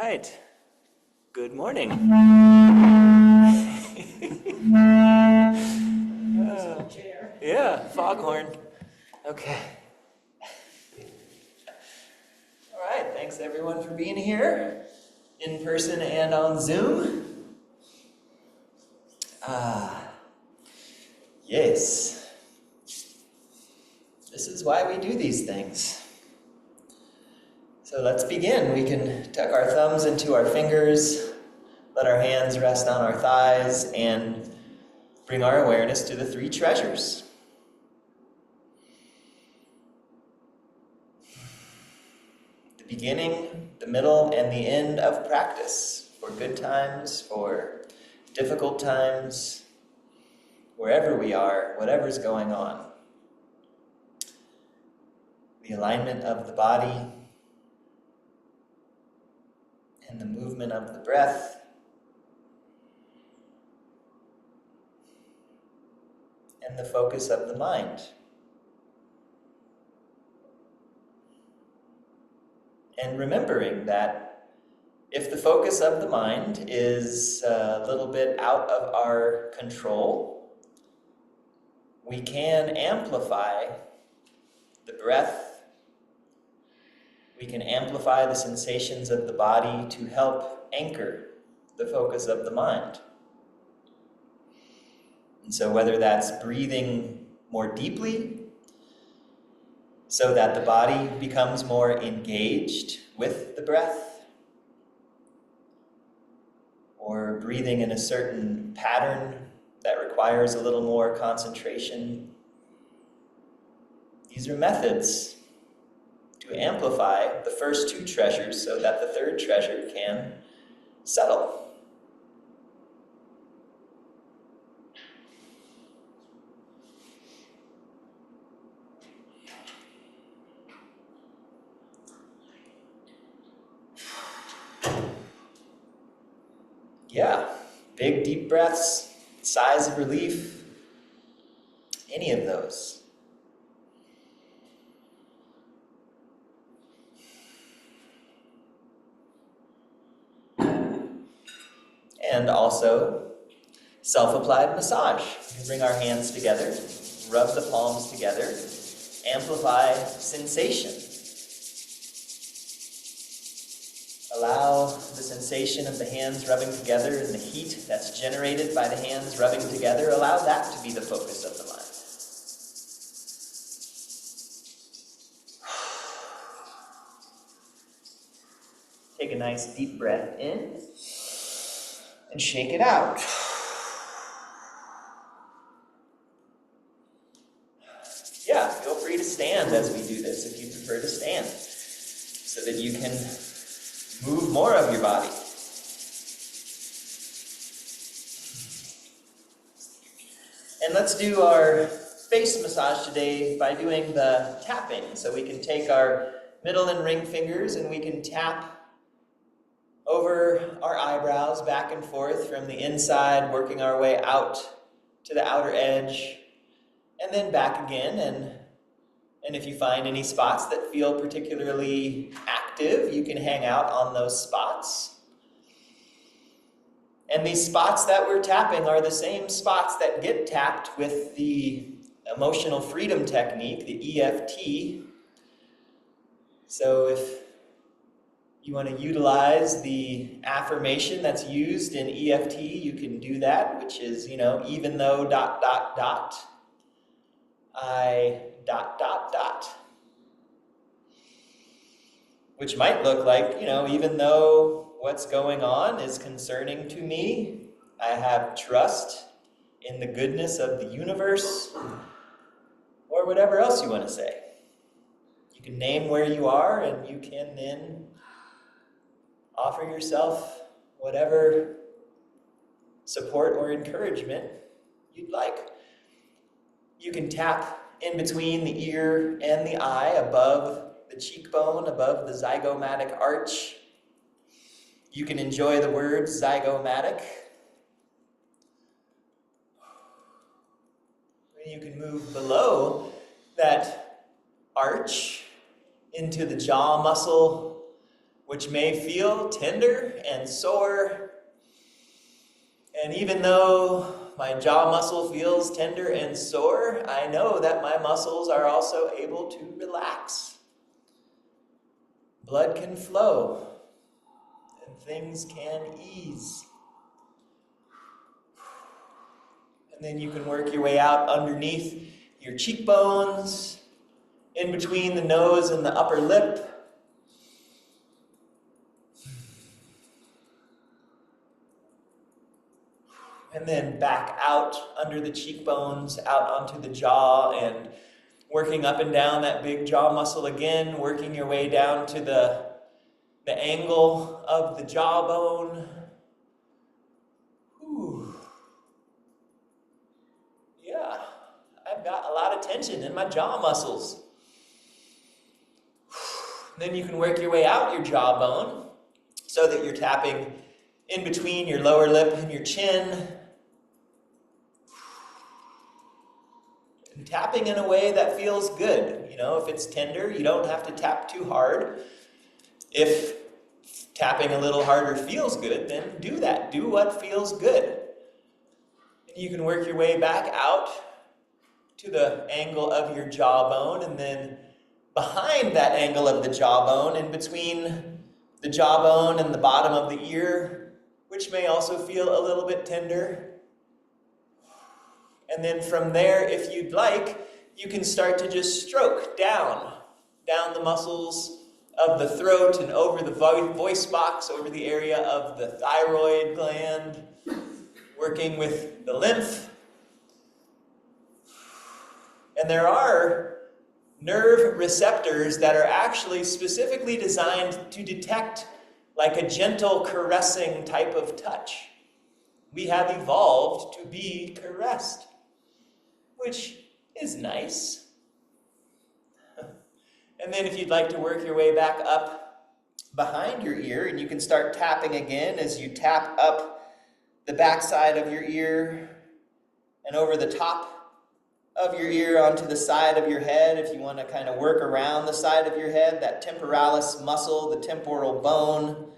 right. Good morning. Yeah, foghorn. Okay. All right, thanks everyone for being here, in person and on Zoom. Yes. This is why we do these things. So let's begin. We can tuck our thumbs into our fingers, let our hands rest on our thighs, and bring our awareness to the three treasures. The beginning, the middle, and the end of practice, for good times, for difficult times, wherever we are, whatever's going on. The alignment of the body and the movement of the breath, and the focus of the mind. And remembering that if the focus of the mind is a little bit out of our control, we can amplify the breath. We can amplify the sensations of the body to help anchor the focus of the mind. And so whether that's breathing more deeply so that the body becomes more engaged with the breath, or breathing in a certain pattern that requires a little more concentration, these are methods to amplify the first two treasures so that the third treasure can settle. Yeah, big deep breaths, sighs of relief, any of those. And also, self-applied massage. We can bring our hands together, rub the palms together, amplify sensation. Allow the sensation of the hands rubbing together and the heat that's generated by the hands rubbing together, allow that to be the focus of the mind. Take a nice deep breath in and shake it out. Yeah, feel free to stand as we do this if you prefer to stand, so that you can move more of your body. And let's do our face massage today by doing the tapping. So we can take our middle and ring fingers and we can tap over our eyebrows back and forth from the inside, working our way out to the outer edge, and then back again. And if you find any spots that feel particularly active, you can hang out on those spots. And these spots that we're tapping are the same spots that get tapped with the emotional freedom technique, the EFT. So if you want to utilize the affirmation that's used in EFT, you can do that, which is, even though ... I ... Which might look like, even though what's going on is concerning to me, I have trust in the goodness of the universe, or whatever else you want to say. You can name where you are, and you can then offer yourself whatever support or encouragement you'd like. You can tap in between the ear and the eye, above the cheekbone, above the zygomatic arch. You can enjoy the word zygomatic. You can move below that arch into the jaw muscle, which may feel tender and sore. And even though my jaw muscle feels tender and sore, I know that my muscles are also able to relax. Blood can flow, and things can ease. And then you can work your way out underneath your cheekbones, in between the nose and the upper lip. And then back out under the cheekbones, out onto the jaw, and working up and down that big jaw muscle again, working your way down to the angle of the jawbone. Whew. Yeah, I've got a lot of tension in my jaw muscles. Then you can work your way out your jawbone so that you're tapping in between your lower lip and your chin. And tapping in a way that feels good. You know, if it's tender, you don't have to tap too hard. If tapping a little harder feels good, then do that. Do what feels good. And you can work your way back out to the angle of your jawbone, and then behind that angle of the jawbone, in between the jawbone and the bottom of the ear, which may also feel a little bit tender. And then from there, if you'd like, you can start to just stroke down the muscles of the throat and over the voice box, over the area of the thyroid gland, working with the lymph. And there are nerve receptors that are actually specifically designed to detect like a gentle caressing type of touch. We have evolved to be caressed, which is nice. And then if you'd like to work your way back up behind your ear, and you can start tapping again as you tap up the backside of your ear and over the top of your ear onto the side of your head. If you want to kind of work around the side of your head, that temporalis muscle, the temporal bone,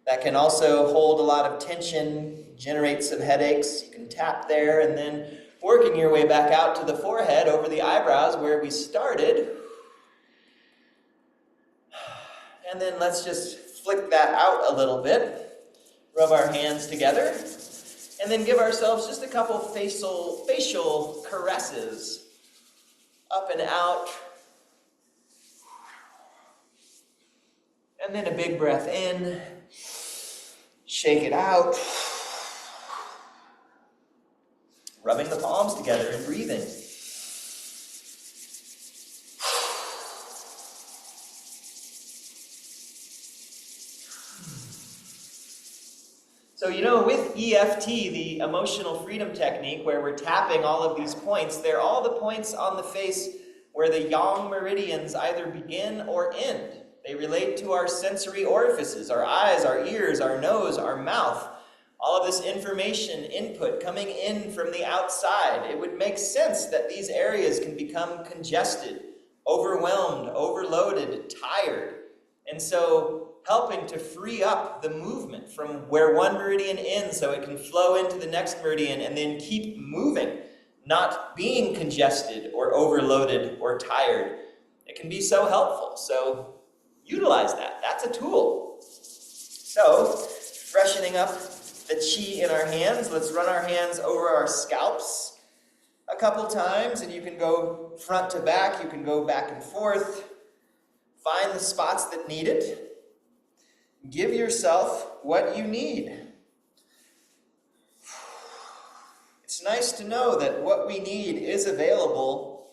that can also hold a lot of tension, generate some headaches. You can tap there, and then working your way back out to the forehead, over the eyebrows where we started. And then let's just flick that out a little bit. Rub our hands together. And then give ourselves just a couple facial caresses. Up and out. And then a big breath in. Shake it out. Rubbing the palms together and breathing. So, you know, with EFT, the emotional freedom technique, where we're tapping all of these points, they're all the points on the face where the yang meridians either begin or end. They relate to our sensory orifices, our eyes, our ears, our nose, our mouth. All of this information, input coming in from the outside. It would make sense that these areas can become congested, overwhelmed, overloaded, tired. And so helping to free up the movement from where one meridian ends so it can flow into the next meridian and then keep moving, not being congested or overloaded or tired. It can be so helpful. So utilize that. That's a tool. So freshening up the chi in our hands. Let's run our hands over our scalps a couple times, and you can go front to back. You can go back and forth. Find the spots that need it. Give yourself what you need. It's nice to know that what we need is available,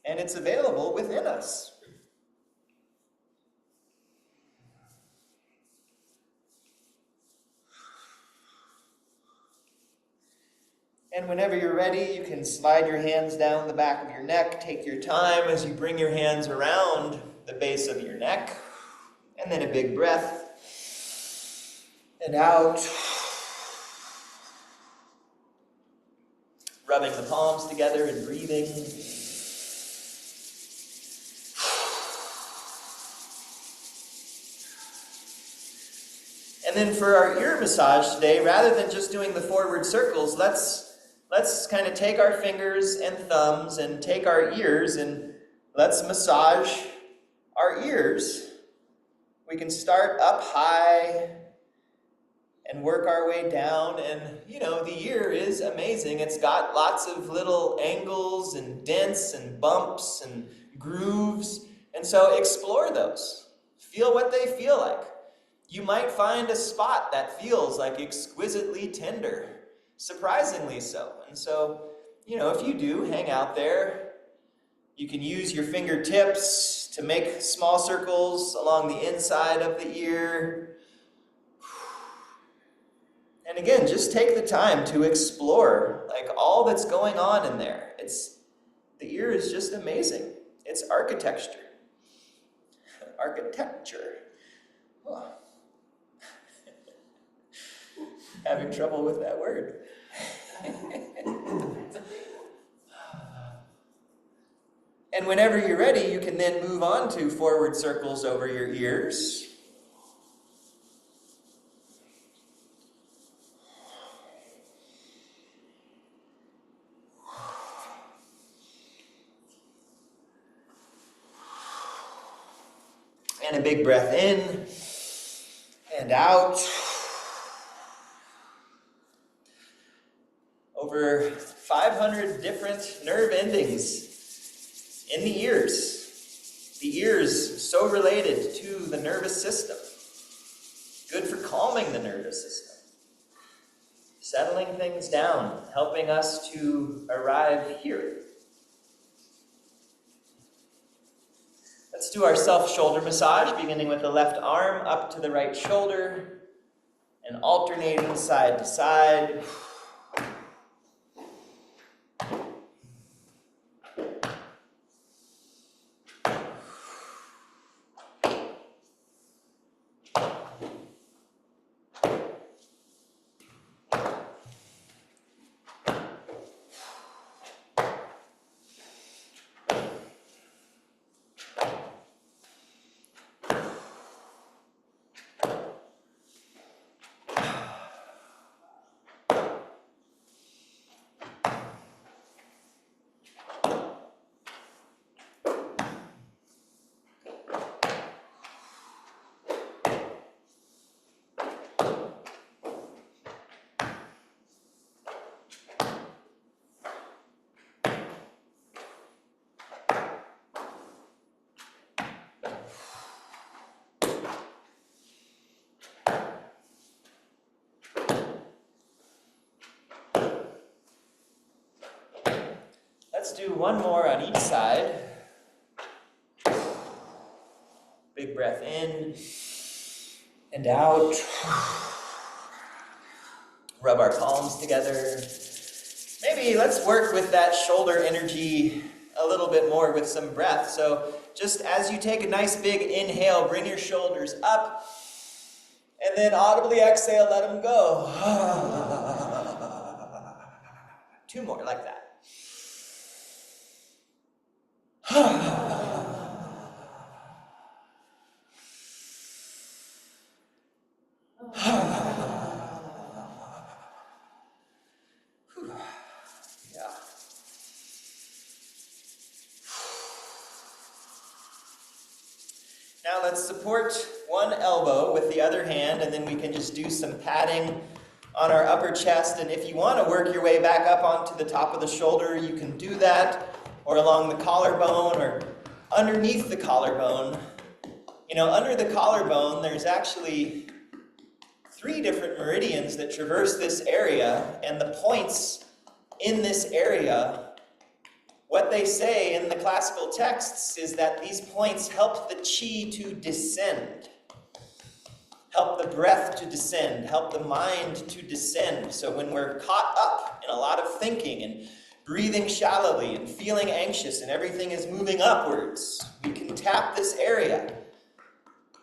and it's available within us. And whenever you're ready, you can slide your hands down the back of your neck. Take your time as you bring your hands around the base of your neck. And then a big breath. And out. Rubbing the palms together and breathing. And then for our ear massage today, rather than just doing the forward circles, let's kind of take our fingers and thumbs and take our ears and let's massage our ears. We can start up high and work our way down, and you know, the ear is amazing. It's got lots of little angles and dents and bumps and grooves, and so explore those. Feel what they feel like. You might find a spot that feels like exquisitely tender, surprisingly so. And so, you know, if you do hang out there, you can use your fingertips to make small circles along the inside of the ear. And again, just take the time to explore like all that's going on in there. The ear is just amazing. It's architecture. Architecture. Oh. Having trouble with that word. And whenever you're ready, you can then move on to forward circles over your ears. And a big breath in and out. Over 500 different nerve endings in the ears. The ears so related to the nervous system. Good for calming the nervous system. Settling things down, helping us to arrive here. Let's do our self-shoulder massage, beginning with the left arm up to the right shoulder and alternating side to side. Let's do one more on each side. Big breath in and out. Rub our palms together. Maybe let's work with that shoulder energy a little bit more with some breath. So just as you take a nice big inhale, bring your shoulders up, and then audibly exhale, let them go. 2 more like that. Yeah. Now let's support one elbow with the other hand, and then we can just do some patting on our upper chest. And if you want to work your way back up onto the top of the shoulder, you can do that, or along the collarbone, or underneath the collarbone. You know, under the collarbone, there's actually 3 different meridians that traverse this area, and the points in this area, what they say in the classical texts is that these points help the chi to descend, help the breath to descend, help the mind to descend. So when we're caught up in a lot of thinking and breathing shallowly and feeling anxious and everything is moving upwards, we can tap this area,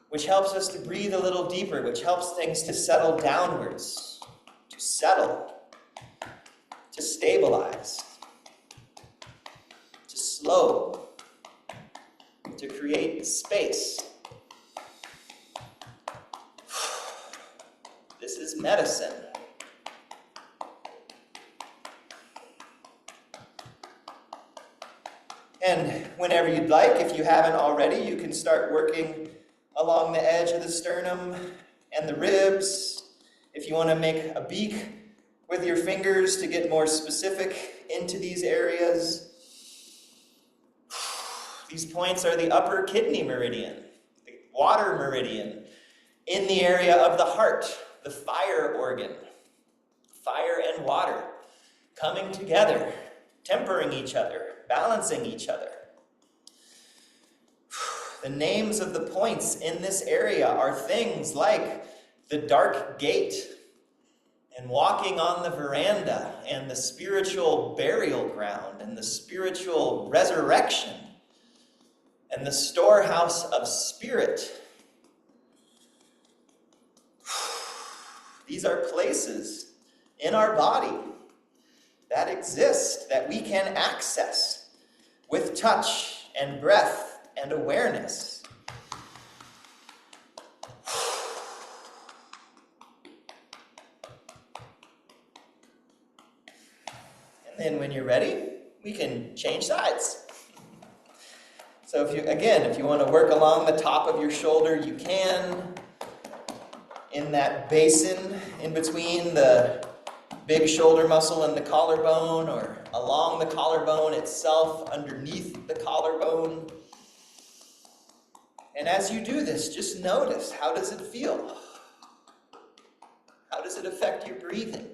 which helps us to breathe a little deeper, which helps things to settle downwards, to settle, to stabilize, to slow, to create space. medicine. And whenever you'd like, if you haven't already, you can start working along the edge of the sternum and the ribs. If you want to make a beak with your fingers to get more specific into these areas. These points are the upper kidney meridian, the water meridian, in the area of the heart, the fire organ. Fire and water coming together, tempering each other, balancing each other. The names of the points in this area are things like the dark gate, and walking on the veranda, and the spiritual burial ground, and the spiritual resurrection, and the storehouse of spirit. These are places in our body that exist, that we can access with touch and breath and awareness. And then when you're ready, we can change sides. So if you want to work along the top of your shoulder, you can. In that basin in between the big shoulder muscle and the collarbone, or along the collarbone itself, underneath the collarbone. And as you do this, just notice, how does it feel? How does it affect your breathing?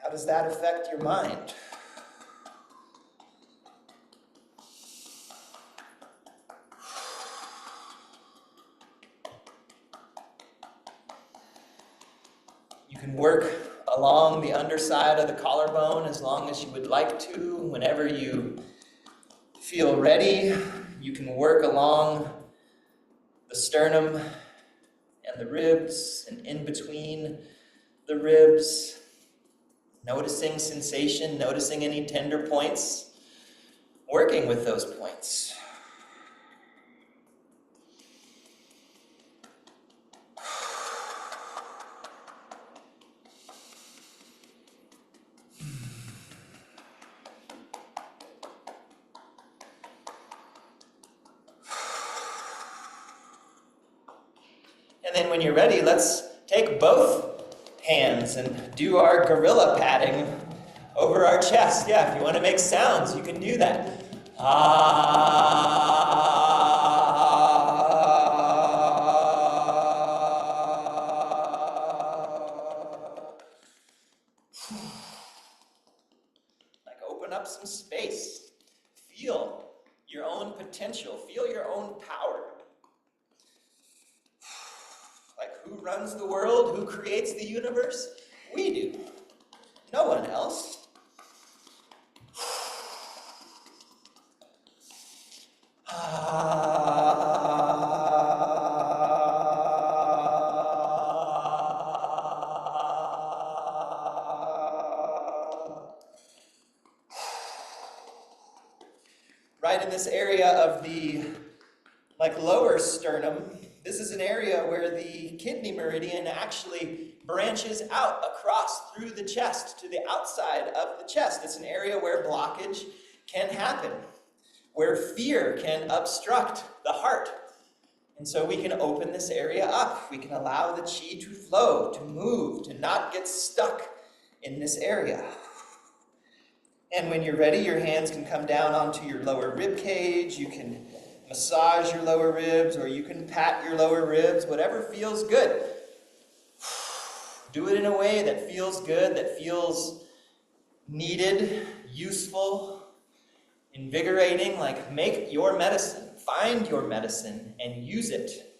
How does that affect your mind? You can work along the underside of the collarbone as long as you would like to. Whenever you feel ready, you can work along the sternum and the ribs and in between the ribs, noticing sensation, noticing any tender points, working with those points. And then when you're ready, let's take both hands and do our gorilla patting over our chest. Yeah, if you want to make sounds, you can do that. Like open up some space. Feel your own potential. Feel your own power. Who runs the world? Who creates the universe? We do. No one else. Right in this area of the lower sternum, this is an area where the kidney meridian actually branches out across through the chest to the outside of the chest. It's an area where blockage can happen, where fear can obstruct the heart. And so we can open this area up. We can allow the chi to flow, to move, to not get stuck in this area. And when you're ready, your hands can come down onto your lower rib cage. You can massage your lower ribs, or you can pat your lower ribs, whatever feels good. Do it in a way that feels good, that feels needed, useful, invigorating. Like, make your medicine, find your medicine, and use it.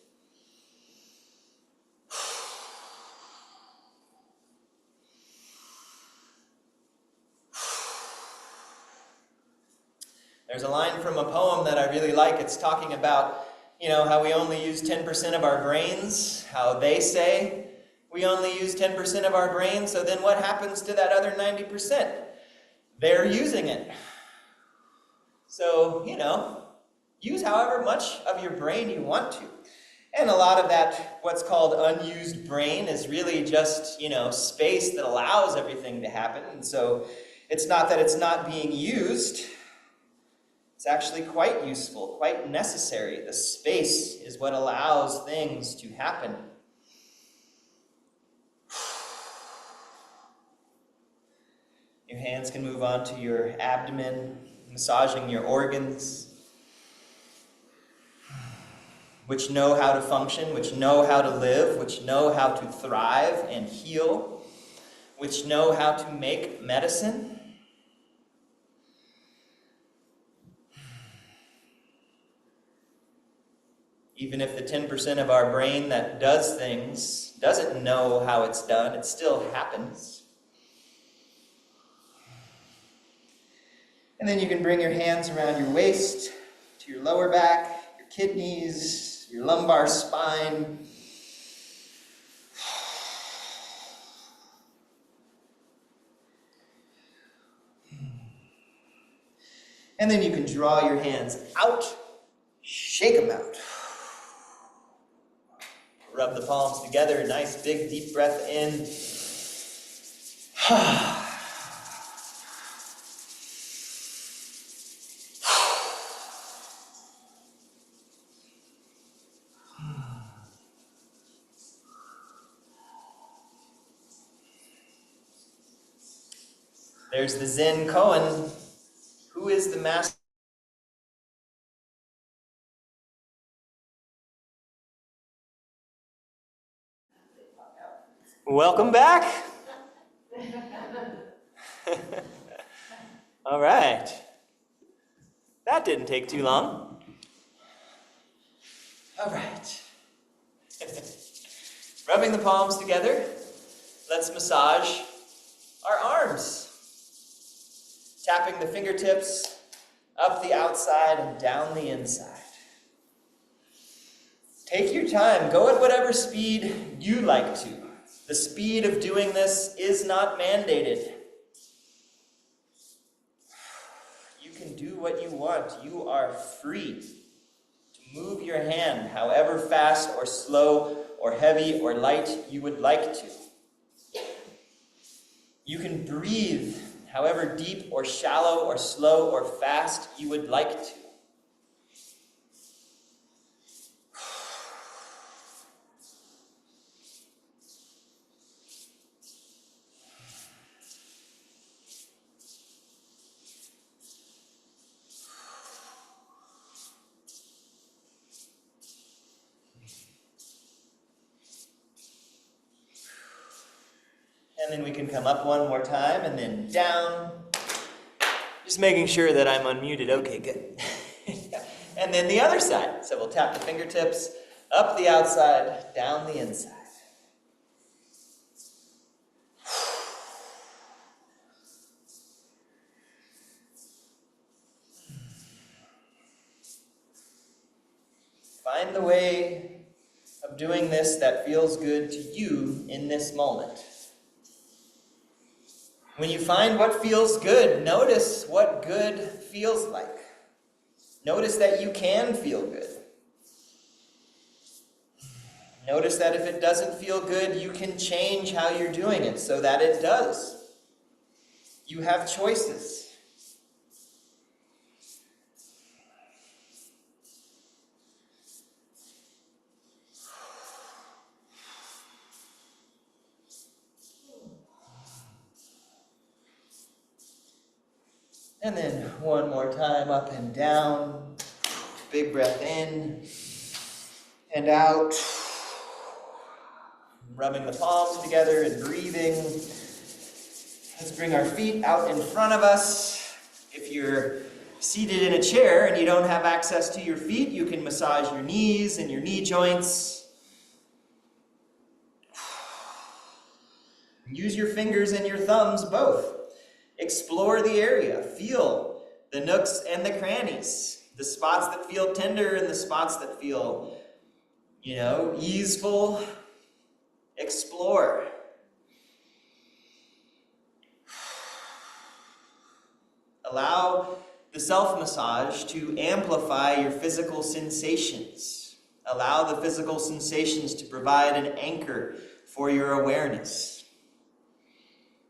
There's a line from a poem that I really like. It's talking about, how we only use 10% of our brains, how they say we only use 10% of our brains, so then what happens to that other 90%? They're using it. So, use however much of your brain you want to. And a lot of that, what's called unused brain, is really just, space that allows everything to happen. And so it's not that it's not being used. It's actually quite useful, quite necessary. The space is what allows things to happen. Your hands can move on to your abdomen, massaging your organs, which know how to function, which know how to live, which know how to thrive and heal, which know how to make medicine. Even if the 10% of our brain that does things doesn't know how it's done, it still happens. And then you can bring your hands around your waist, to your lower back, your kidneys, your lumbar spine. And then you can draw your hands out, shake them out. Rub the palms together, a nice big deep breath in. There's the Zen koan. Who is the master? Welcome back. All right. That didn't take too long. All right. Rubbing the palms together, let's massage our arms. Tapping the fingertips up the outside and down the inside. Take your time. Go at whatever speed you like to. The speed of doing this is not mandated. You can do what you want. You are free to move your hand however fast or slow or heavy or light you would like to. You can breathe however deep or shallow or slow or fast you would like to. And then we can come up one more time and then down. Just making sure that I'm unmuted. Okay, good. And then the other side. So we'll tap the fingertips up the outside, down the inside. Find the way of doing this that feels good to you in this moment. When you find what feels good, notice what good feels like. Notice that you can feel good. Notice that if it doesn't feel good, you can change how you're doing it so that it does. You have choices. And then one more time, up and down. Big breath in and out. Rubbing the palms together and breathing. Let's bring our feet out in front of us. If you're seated in a chair and you don't have access to your feet, you can massage your knees and your knee joints. Use your fingers and your thumbs both. Explore the area. Feel the nooks and the crannies. The spots that feel tender and the spots that feel, easeful. Explore. Allow the self-massage to amplify your physical sensations. Allow the physical sensations to provide an anchor for your awareness,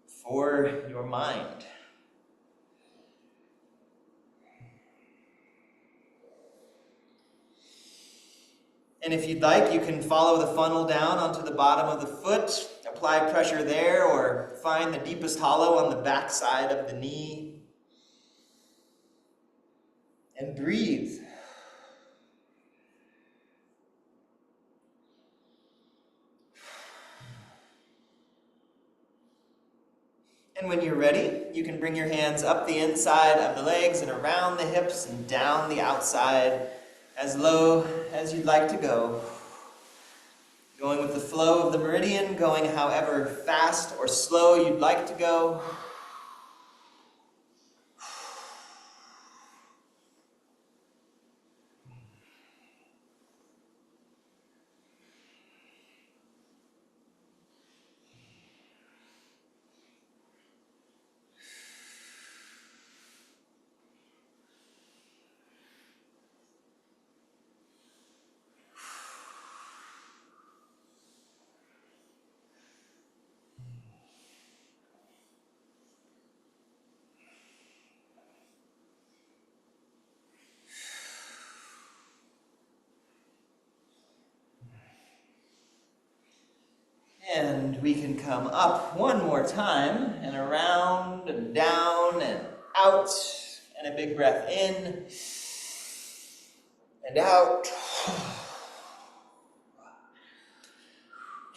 for your mind. And if you'd like, you can follow the funnel down onto the bottom of the foot, apply pressure there, or find the deepest hollow on the back side of the knee. And breathe. And when you're ready, you can bring your hands up the inside of the legs and around the hips and down the outside, as low as you'd like to go. Going with the flow of the meridian, going however fast or slow you'd like to go. And we can come up one more time, and around and down and out, and a big breath in and out.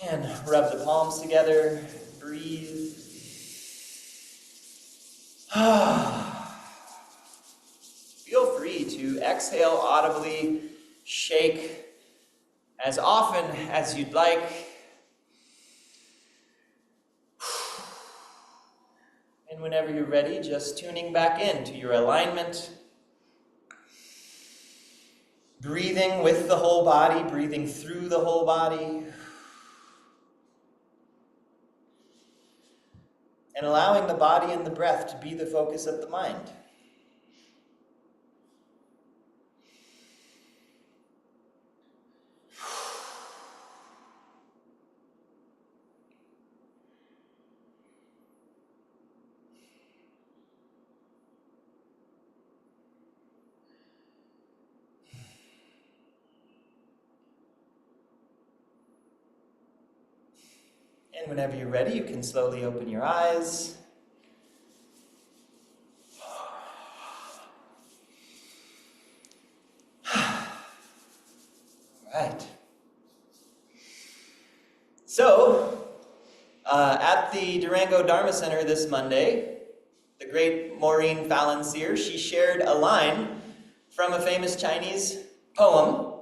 And rub the palms together, breathe. Feel free to exhale audibly, shake as often as you'd like. And whenever you're ready, just tuning back into your alignment. Breathing with the whole body, breathing through the whole body. And allowing the body and the breath to be the focus of the mind. And whenever you're ready, you can slowly open your eyes. Right. So, at the Durango Dharma Center this Monday, the great Maureen Fallon-Sear, she shared a line from a famous Chinese poem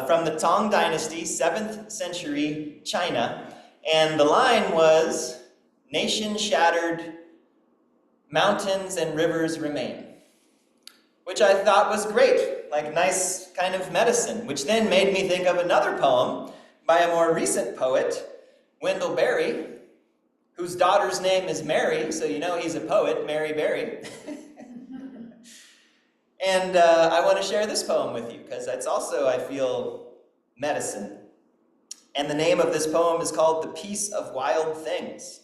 from the Tang Dynasty, 7th century China. And the line was, "Nation shattered, mountains and rivers remain," which I thought was great, like nice kind of medicine, which then made me think of another poem by a more recent poet, Wendell Berry, whose daughter's name is Mary, so you know he's a poet, Mary Berry. And I want to share this poem with you, because that's also, I feel, medicine. And the name of this poem is called "The Peace of Wild Things."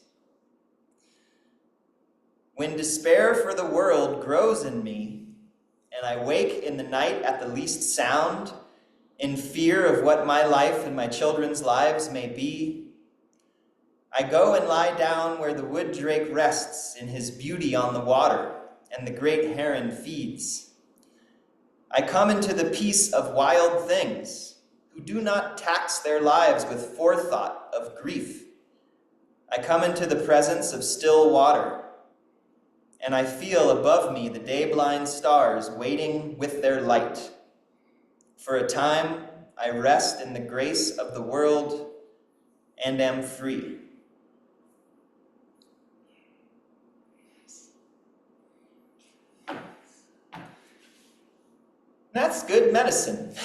When despair for the world grows in me, and I wake in the night at the least sound, in fear of what my life and my children's lives may be, I go and lie down where the wood drake rests in his beauty on the water, and the great heron feeds. I come into the peace of wild things, who do not tax their lives with forethought of grief. I come into the presence of still water, and I feel above me the day-blind stars waiting with their light. For a time, I rest in the grace of the world and am free. That's good medicine.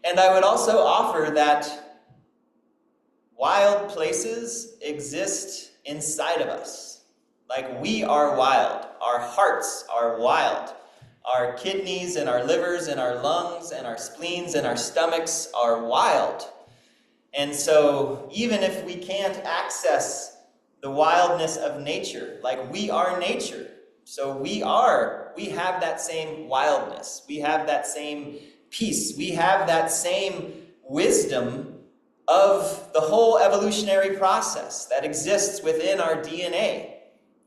And I would also offer that wild places exist inside of us. Like we are wild. Our hearts are wild. Our kidneys and our livers and our lungs and our spleens and our stomachs are wild. And so even if we can't access the wildness of nature, like we are nature, so we have that same wildness, we have that same peace, we have that same wisdom of the whole evolutionary process that exists within our DNA.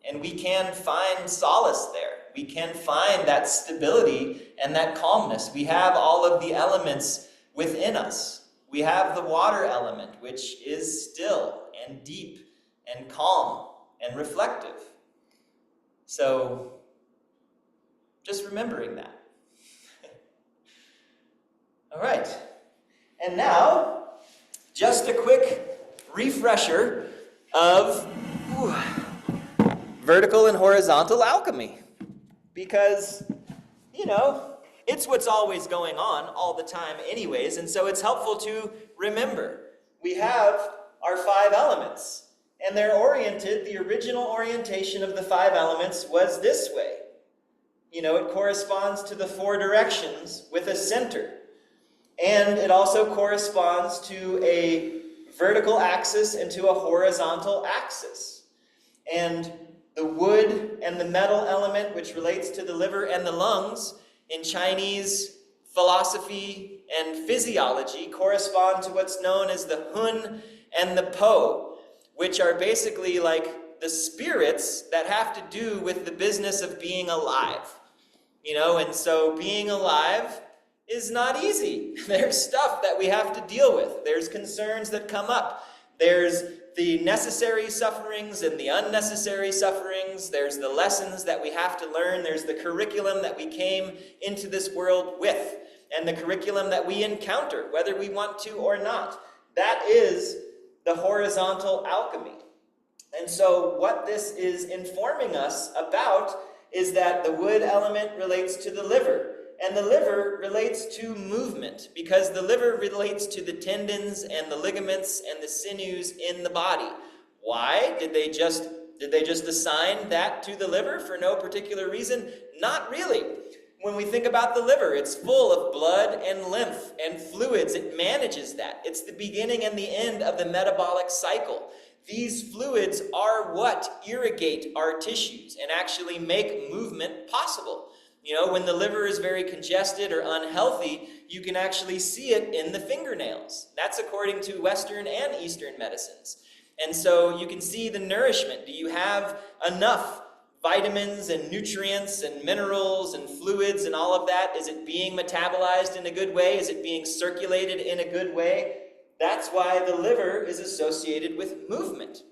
And we can find solace there. We can find that stability and that calmness. We have all of the elements within us. We have the water element, which is still and deep and calm and reflective. So, just remembering that. All right. And now, just a quick refresher of vertical and horizontal alchemy. Because, it's what's always going on all the time anyways, and so it's helpful to remember. We have our 5 elements, and they're oriented, the original orientation of the 5 elements was this way. It corresponds to the 4 directions with a center. And it also corresponds to a vertical axis and to a horizontal axis. And the wood and the metal element, which relates to the liver and the lungs, in Chinese philosophy and physiology, correspond to what's known as the Hun and the Po, which are basically like the spirits that have to do with the business of being alive. And so being alive is not easy. There's stuff that we have to deal with. There's concerns that come up. There's the necessary sufferings and the unnecessary sufferings. There's the lessons that we have to learn. There's the curriculum that we came into this world with, and the curriculum that we encounter, whether we want to or not. That is the horizontal alchemy. And so what this is informing us about is that the wood element relates to the liver. And the liver relates to movement, because the liver relates to the tendons and the ligaments and the sinews in the body. Why? Did they just assign that to the liver for no particular reason? Not really. When we think about the liver, it's full of blood and lymph and fluids. It manages that. It's the beginning and the end of the metabolic cycle. These fluids are what irrigate our tissues and actually make movement possible. When the liver is very congested or unhealthy, you can actually see it in the fingernails. That's according to Western and Eastern medicines. And so you can see the nourishment. Do you have enough vitamins and nutrients and minerals and fluids and all of that? Is it being metabolized in a good way? Is it being circulated in a good way? That's why the liver is associated with movement.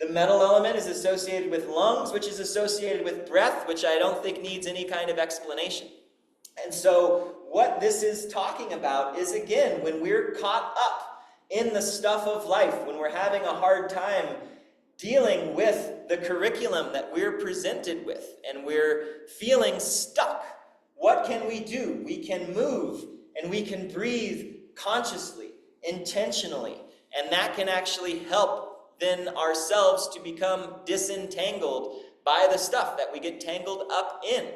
The metal element is associated with lungs, which is associated with breath, which I don't think needs any kind of explanation. And so what this is talking about is, again, when we're caught up in the stuff of life, when we're having a hard time dealing with the curriculum that we're presented with, and we're feeling stuck, what can we do? We can move, and we can breathe consciously, intentionally, and that can actually help then ourselves to become disentangled by the stuff that we get tangled up in.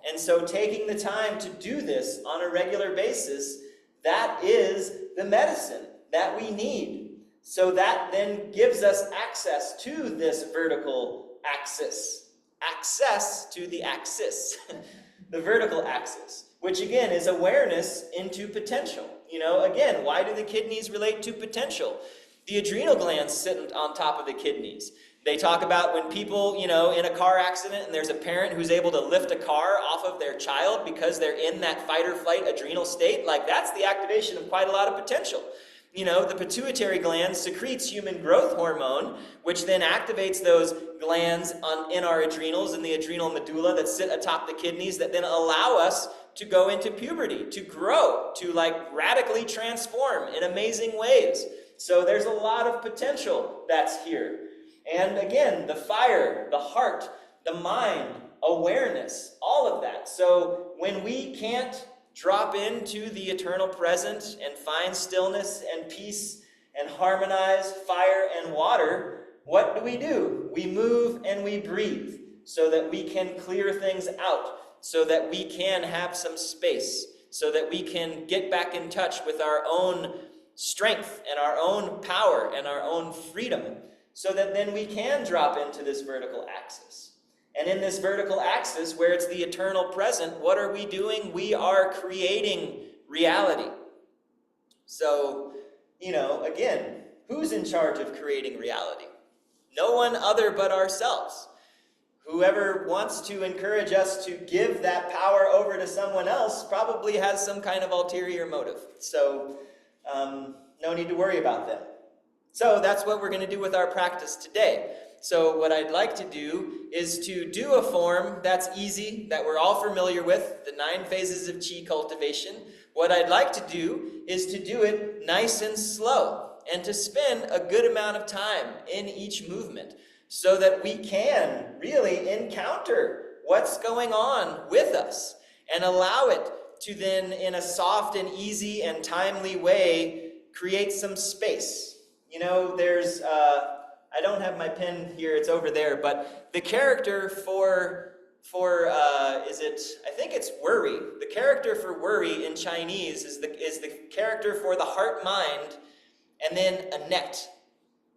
And so taking the time to do this on a regular basis, that is the medicine that we need. So that then gives us access to this vertical axis. Access to the axis, the vertical axis, which again is awareness into potential. Again, why do the kidneys relate to potential? The adrenal glands sit on top of the kidneys. They talk about when people, in a car accident and there's a parent who's able to lift a car off of their child because they're in that fight or flight adrenal state, like that's the activation of quite a lot of potential. The pituitary gland secretes human growth hormone, which then activates those glands in our adrenals and the adrenal medulla that sit atop the kidneys that then allow us to go into puberty, to grow, to radically transform in amazing ways. So there's a lot of potential that's here. And again, the fire, the heart, the mind, awareness, all of that. So when we can't drop into the eternal present and find stillness and peace and harmonize fire and water, what do? We move and we breathe so that we can clear things out, so that we can have some space, so that we can get back in touch with our own strength and our own power and our own freedom, so that then we can drop into this vertical axis. And in this vertical axis, where it's the eternal present, what are we doing? We are creating reality. So, again, who's in charge of creating reality? No one other but ourselves. Whoever wants to encourage us to give that power over to someone else probably has some kind of ulterior motive. So, no need to worry about them. So that's what we're going to do with our practice today. So what I'd like to do is to do a form that's easy, that we're all familiar with, the 9 phases of Qi cultivation. What I'd like to do is to do it nice and slow, and to spend a good amount of time in each movement, so that we can really encounter what's going on with us and allow it to then, in a soft and easy and timely way, create some space. There's, I don't have my pen here, it's over there, but the character for I think it's worry. The character for worry in Chinese is the character for the heart mind, and then a net.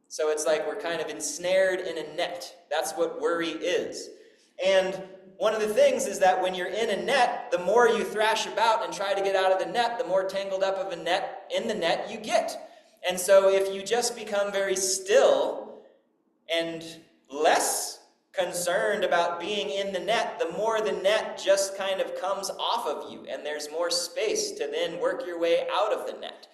So it's like we're kind of ensnared in a net. That's what worry is. And one of the things is that when you're in a net, the more you thrash about and try to get out of the net, the more tangled up of a net in the net you get. And so if you just become very still and less concerned about being in the net, the more the net just kind of comes off of you, and there's more space to then work your way out of the net.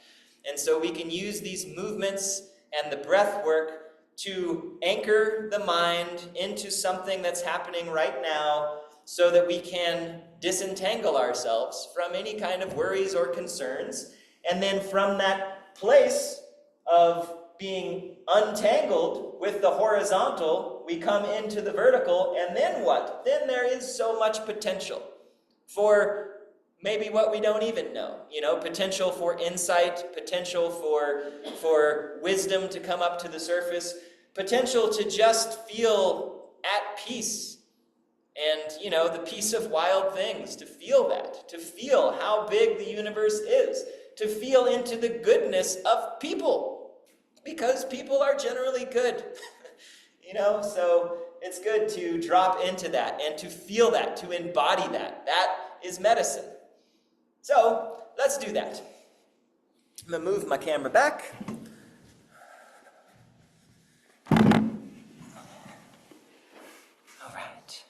And so we can use these movements and the breath work to anchor the mind into something that's happening right now, so that we can disentangle ourselves from any kind of worries or concerns. And then from that place of being untangled with the horizontal, we come into the vertical, and then what? Then there is so much potential for maybe what we don't even know, potential for insight, potential for wisdom to come up to the surface, potential to just feel at peace, and, the peace of wild things, to feel that, to feel how big the universe is, to feel into the goodness of people, because people are generally good, so it's good to drop into that and to feel that, to embody that. That is medicine. So let's do that. I'm going to move my camera back. All right.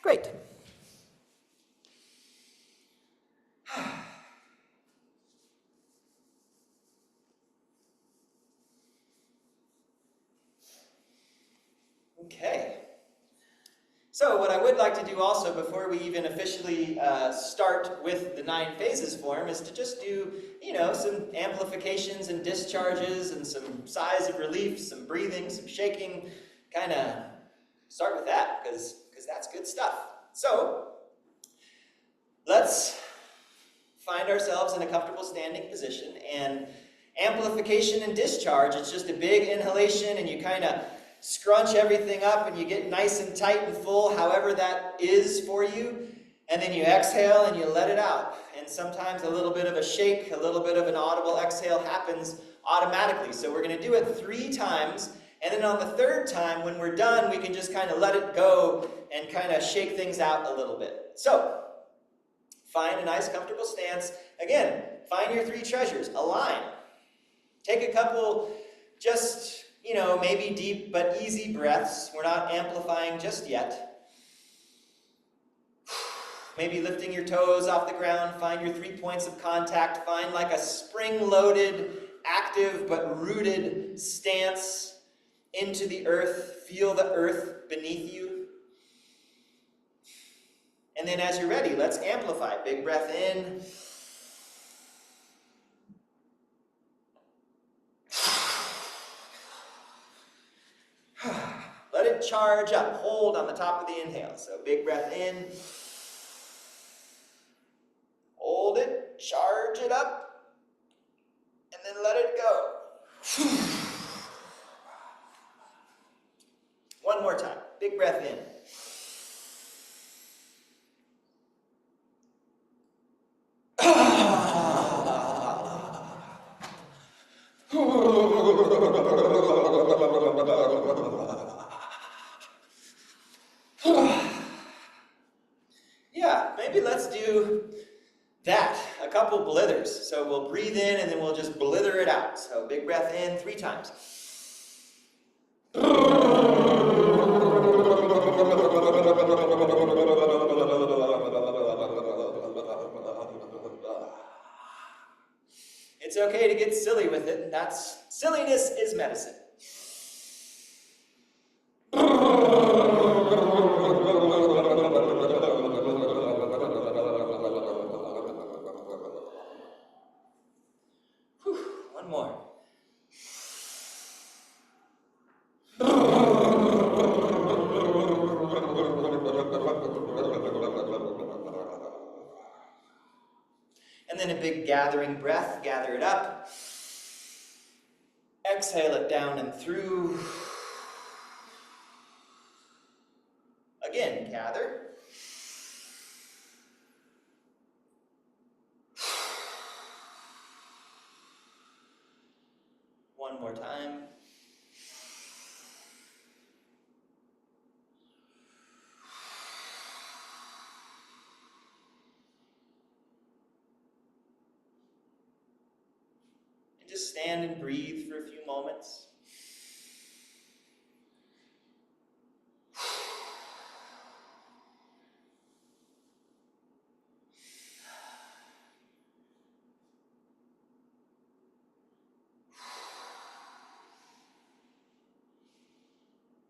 Great. Okay. So what I would like to do also, before we even officially start with the 9 phases form, is to just do, some amplifications and discharges and some sighs of relief, some breathing, some shaking, kind of start with that, because that's good stuff. So let's find ourselves in a comfortable standing position, and amplification and discharge, it's just a big inhalation, and you kind of scrunch everything up and you get nice and tight and full, however that is for you. And then you exhale and you let it out. And sometimes a little bit of a shake, a little bit of an audible exhale happens automatically. So we're going to do it 3 times. And then on the 3rd time, when we're done, we can just kind of let it go and kind of shake things out a little bit. So find a nice comfortable stance. Again, find your 3 treasures. Align. Take a couple just, maybe deep but easy breaths. We're not amplifying just yet. Maybe lifting your toes off the ground. Find your 3 points of contact. Find like a spring-loaded, active but rooted stance into the earth. Feel the earth beneath you. And then as you're ready, let's amplify. Big breath in. Let it charge up. Hold on the top of the inhale. So big breath in. Hold it. Charge it up. And then let it go. breath in. Yeah, maybe let's do that. A couple blithers. So we'll breathe in and then we'll just blither it out. So big breath in 3 times. It's okay to get silly with it. Silliness is medicine. Whew, one more. And then a big gathering breath, gather it up. Exhale it down and through. Again, gather. One more time. And just stand and breathe for a few moments.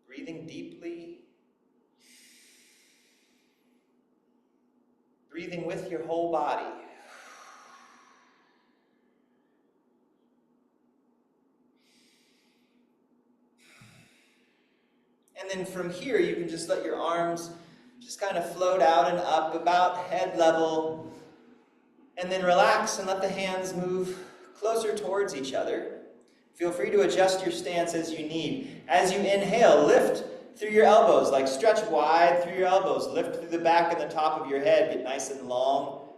Breathing deeply. Breathing with your whole body. And then from here, you can just let your arms just kind of float out and up about head level. And then relax and let the hands move closer towards each other. Feel free to adjust your stance as you need. As you inhale, lift through your elbows, like stretch wide through your elbows. Lift through the back and the top of your head, get nice and long.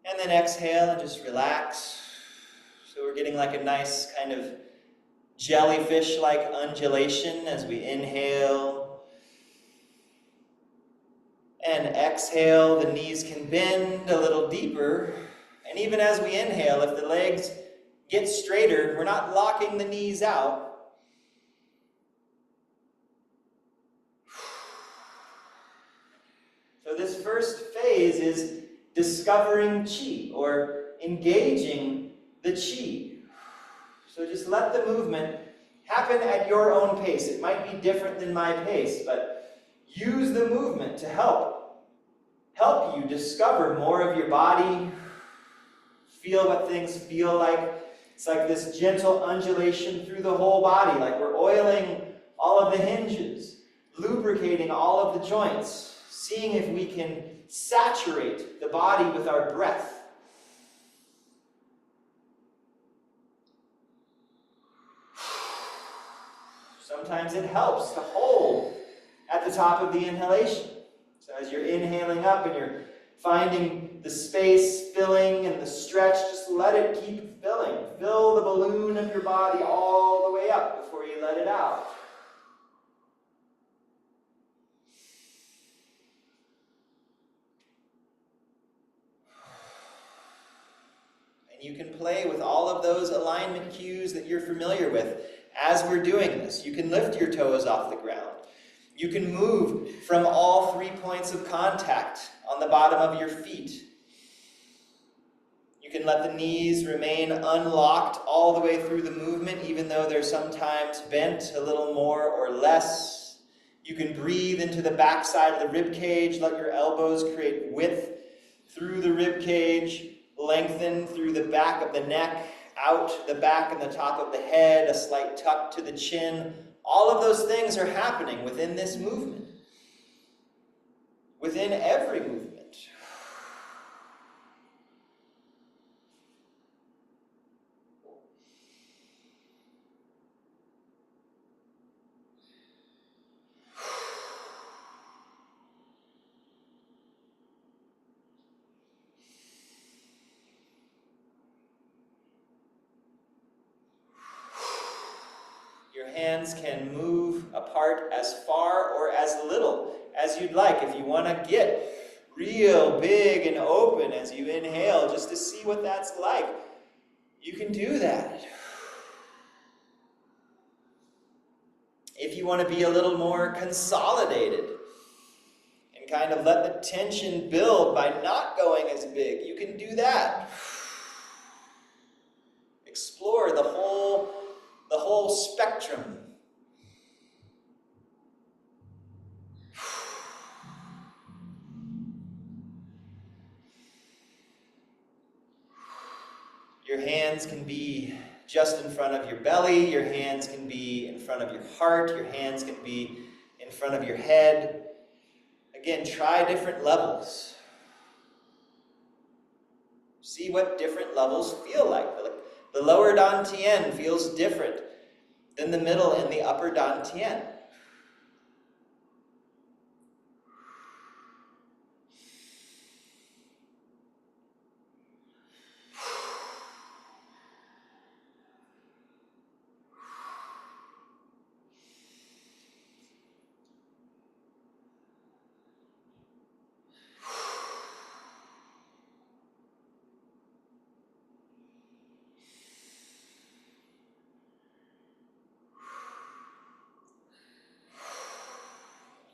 And then exhale and just relax. So we're getting like a nice kind of jellyfish-like undulation as we inhale. And exhale, the knees can bend a little deeper. And even as we inhale, if the legs get straighter, we're not locking the knees out. So this first phase is discovering Qi, or engaging the Qi. So just let the movement happen at your own pace. It might be different than my pace, but use the movement to help you discover more of your body, feel what things feel like. It's like this gentle undulation through the whole body, like we're oiling all of the hinges, lubricating all of the joints, seeing if we can saturate the body with our breath. Sometimes it helps to hold at the top of the inhalation. So as you're inhaling up and you're finding the space filling and the stretch, just let it keep filling. Fill the balloon of your body all the way up before you let it out. And you can play with all of those alignment cues that you're familiar with as we're doing this. You can lift your toes off the ground. You can move from all 3 points of contact on the bottom of your feet. You can let the knees remain unlocked all the way through the movement, even though they're sometimes bent a little more or less. You can breathe into the backside of the rib cage, let your elbows create width through the rib cage, lengthen through the back of the neck, out the back and the top of the head, a slight tuck to the chin. All of those things are happening within this movement, within every movement. hands can move apart as far or as little as you'd like. If you want to get real big and open as you inhale, just to see what that's like, you can do that. If you want to be a little more consolidated and kind of let the tension build by not going as big, you can do that. Explore the whole spectrum. Your hands can be just in front of your belly. Your hands can be in front of your heart. Your hands can be in front of your head. Again, try different levels. See what different levels feel like. The lower dantian feels different than the middle and the upper dantian.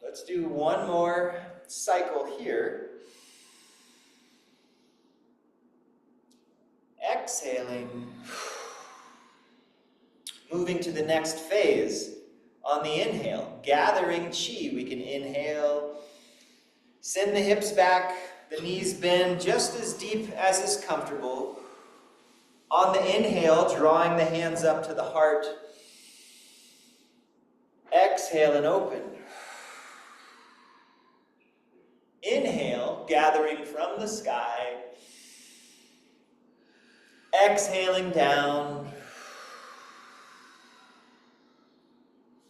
Let's do one more cycle here. Exhaling. Moving to the next phase on the inhale. Gathering chi. We can inhale. Send the hips back. The knees bend just as deep as is comfortable. On the inhale, drawing the hands up to the heart. Exhale and open. Inhale, gathering from the sky. Exhaling down.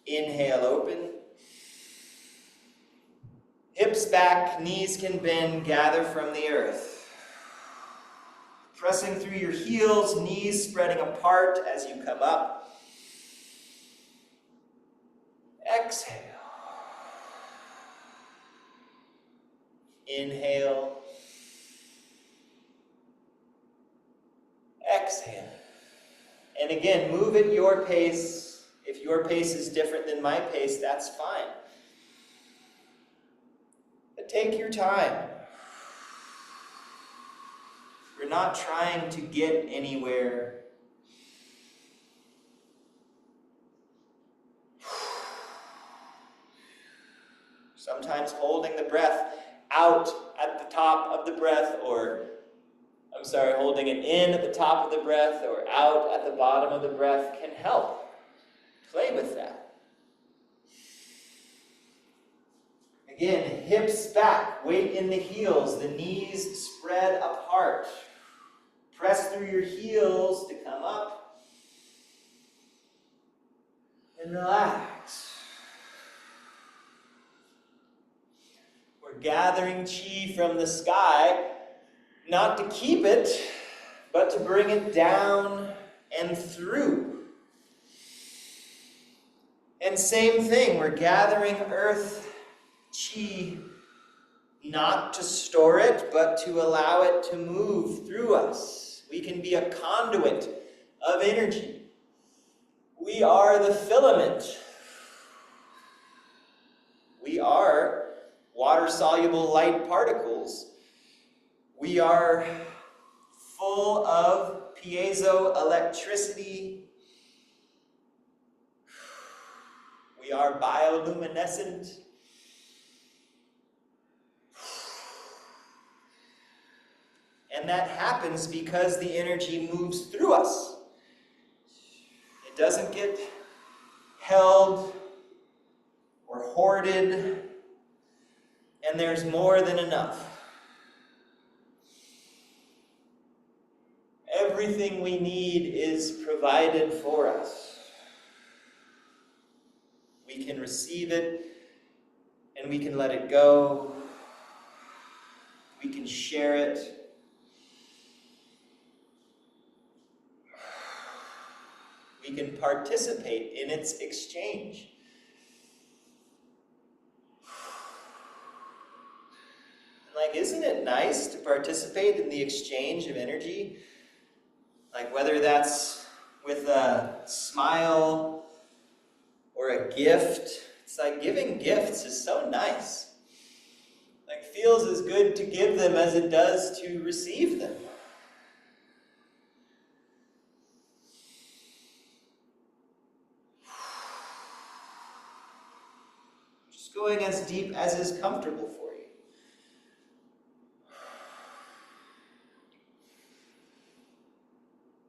Inhale, open. Hips back, knees can bend, gather from the earth. Pressing through your heels, knees spreading apart as you come up. Exhale. Inhale. Exhale. And again, move at your pace. If your pace is different than my pace, that's fine. But take your time. We're not trying to get anywhere. Sometimes holding the breath out at the top of the breath, holding it in at the top of the breath or out at the bottom of the breath can help. Play with that. Again, hips back, weight in the heels, the knees spread apart. Press through your heels to come up and relax. We're gathering chi from the sky, not to keep it, but to bring it down and through. And same thing, we're gathering earth chi, not to store it, but to allow it to move through us. We can be a conduit of energy. We are the filament. We are water-soluble light particles. We are full of piezoelectricity. We are bioluminescent. And that happens because the energy moves through us. It doesn't get held or hoarded, and there's more than enough. Everything we need is provided for us. We can receive it, and we can let it go. We can share it. We can participate in its exchange. Like, isn't it nice to participate in the exchange of energy? Like, whether that's with a smile or a gift. It's like giving gifts is so nice. Like, feels as good to give them as it does to receive them. Just going as deep as is comfortable for you.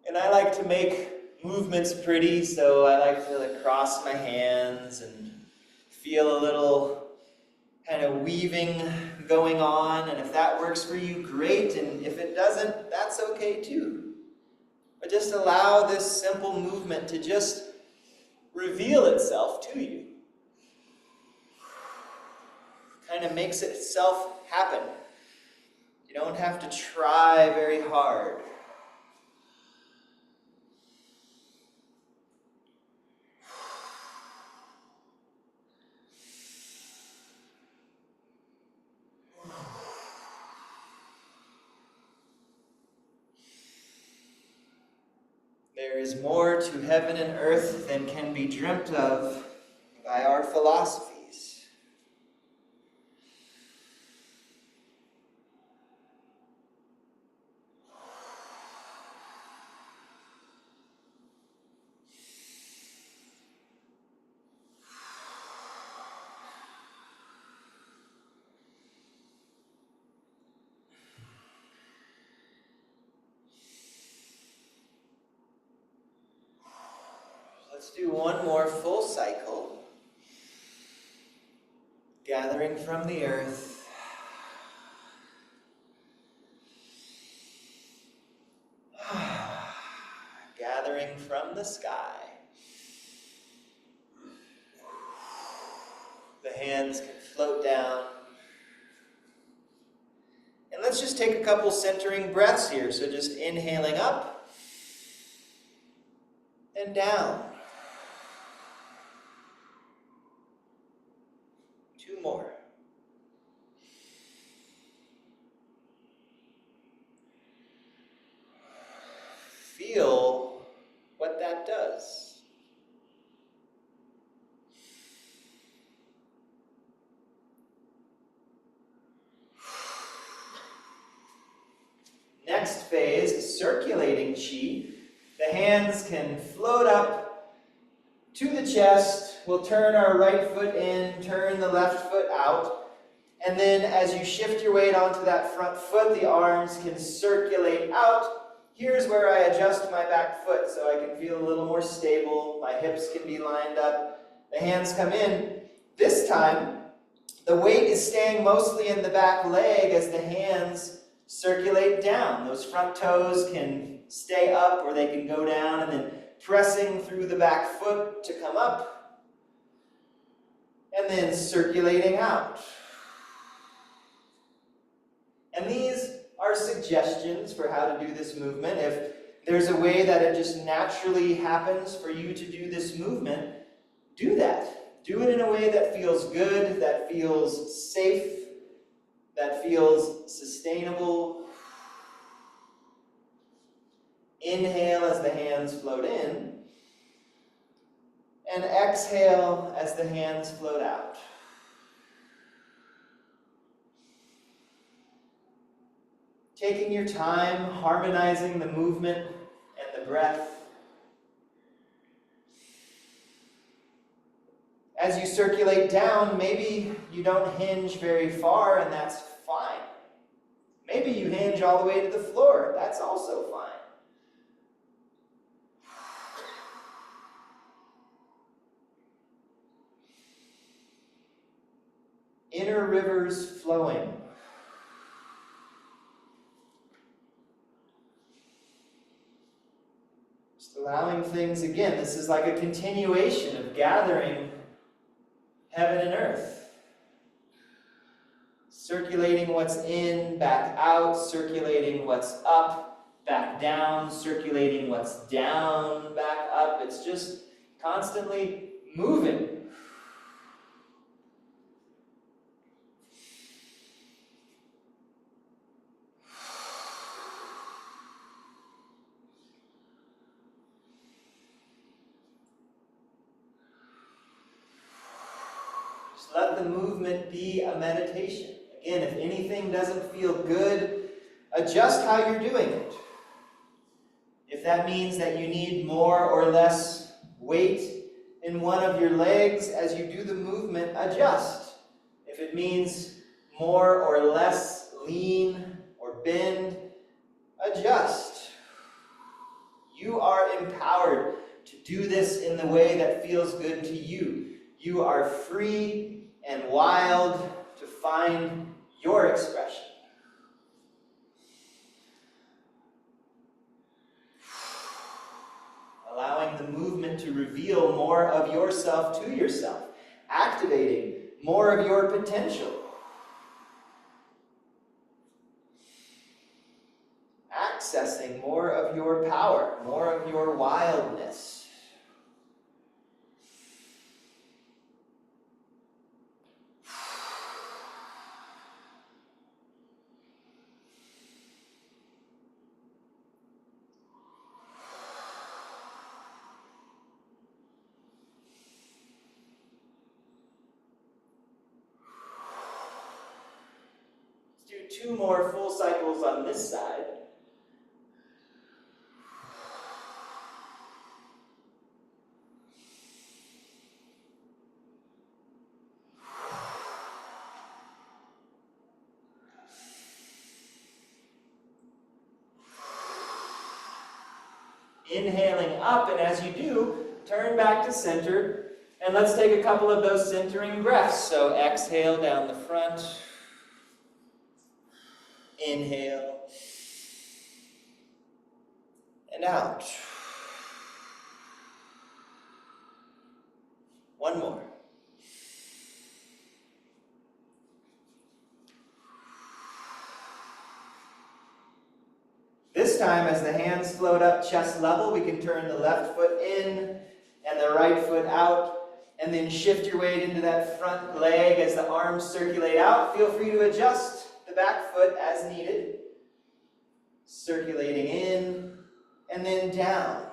And I like to make movements pretty, so I like to cross my hands and feel a little kind of weaving going on, and if that works for you, great, and if it doesn't, that's okay too. But just allow this simple movement to just reveal itself to you. Kind of makes itself happen. You don't have to try very hard. There is more to heaven and earth than can be dreamt of by our philosophies. Let's do one more full cycle. Gathering from the earth. Gathering from the sky. The hands can float down. And let's just take a couple centering breaths here. So just inhaling up and down. 2 more. Feel what that does. Next phase is circulating chi. The hands can float up to the chest. We'll turn our right foot in, turn the left foot out. And then as you shift your weight onto that front foot, the arms can circulate out. Here's where I adjust my back foot so I can feel a little more stable. My hips can be lined up. The hands come in. This time, the weight is staying mostly in the back leg as the hands circulate down. Those front toes can stay up or they can go down, and then pressing through the back foot to come up, and then circulating out. And these are suggestions for how to do this movement. If there's a way that it just naturally happens for you to do this movement, do that. Do it in a way that feels good, that feels safe, that feels sustainable. Inhale as the hands float in, and exhale as the hands float out. Taking your time, harmonizing the movement and the breath. As you circulate down, maybe you don't hinge very far, and that's fine. Maybe you hinge all the way to the floor. That's also fine. Inner rivers flowing. Just allowing things, again, this is like a continuation of gathering heaven and earth. Circulating what's in, back out, circulating what's up, back down, circulating what's down, back up. It's just constantly moving. Just let the movement be a meditation. Again, if anything doesn't feel good, adjust how you're doing it. If that means that you need more or less weight in one of your legs as you do the movement, adjust. If it means more or less lean or bend, adjust. You are empowered to do this in the way that feels good to you. You are free and wild to find your expression. Allowing the movement to reveal more of yourself to yourself, activating more of your potential, accessing more of your power, more of your wildness. Let's do 2 more full cycles on this side. Inhaling up, and as you do, turn back to center, and let's take a couple of those centering breaths. So exhale down the front, inhale, and out. One more. This time, as the hands float up chest level, we can turn the left foot in and the right foot out, and then shift your weight into that front leg as the arms circulate out. Feel free to adjust the back foot as needed. Circulating in and then down.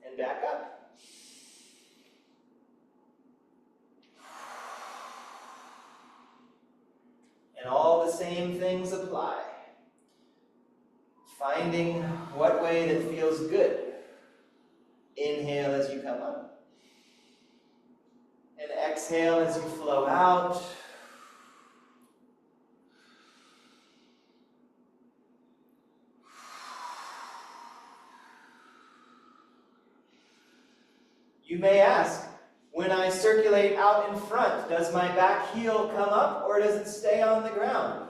And back up. And all the same things apply. Finding what way that feels good. Inhale as you come up. And exhale as you flow out. You may ask, when I circulate out in front, does my back heel come up or does it stay on the ground?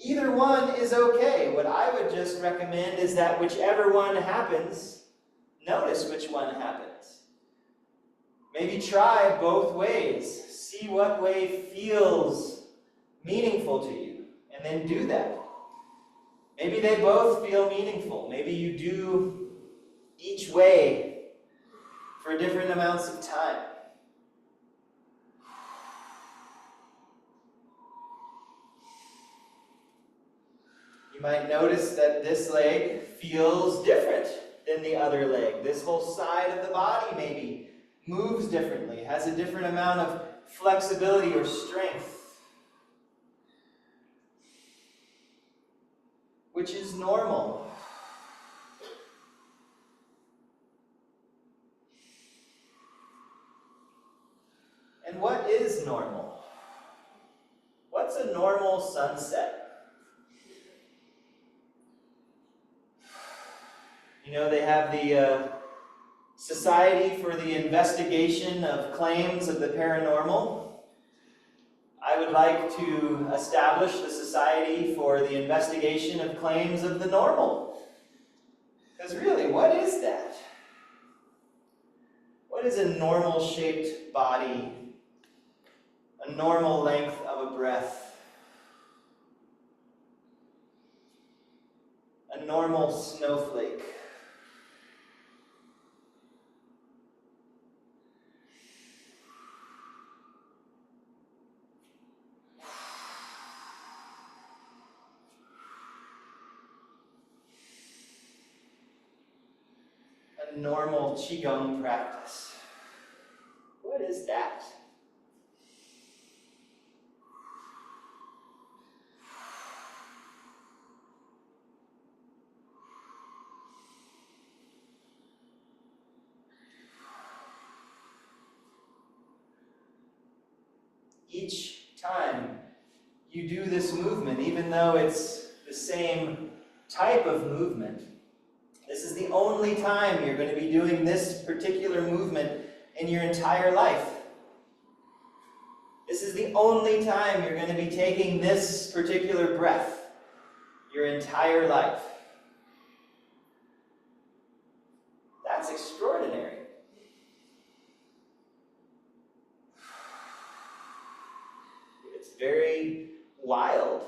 Either one is okay. What I would just recommend is that whichever one happens, notice which one happens. Maybe try both ways. See what way feels meaningful to you, and then do that. Maybe they both feel meaningful. Maybe you do each way for different amounts of time. You might notice that this leg feels different than the other leg. This whole side of the body maybe moves differently, has a different amount of flexibility or strength, which is normal. And what is normal? What's a normal sunset? You know, they have the Society for the Investigation of Claims of the Paranormal. I would like to establish the Society for the Investigation of Claims of the Normal. Because really, what is that? What is a normal-shaped body? A normal length of a breath? a normal snowflake. A normal Qigong practice. What is that? Each time you do this movement, even though it's the same type of movement, this is the only time you're going to be doing this particular movement in your entire life. This is the only time you're going to be taking this particular breath your entire life. That's extraordinary. It's very wild,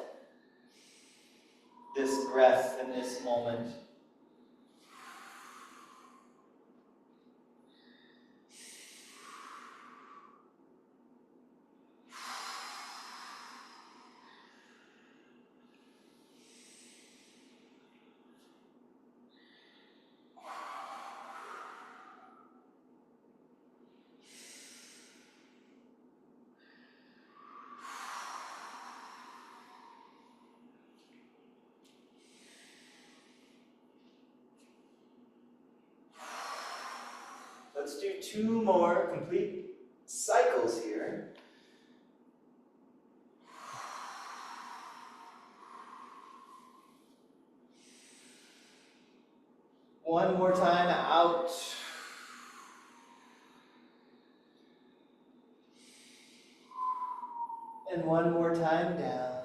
this breath in this moment. Let's do 2 more complete cycles here. One more time out. And one more time down.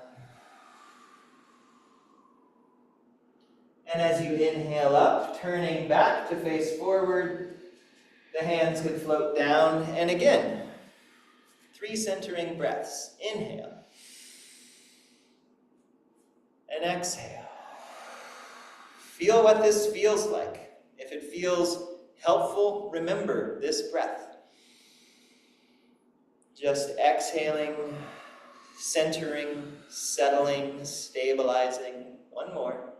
And as you inhale up, turning back to face forward, the hands could float down. And again, 3 centering breaths. Inhale. And exhale. Feel what this feels like. If it feels helpful, remember this breath. Just exhaling, centering, settling, stabilizing. One more.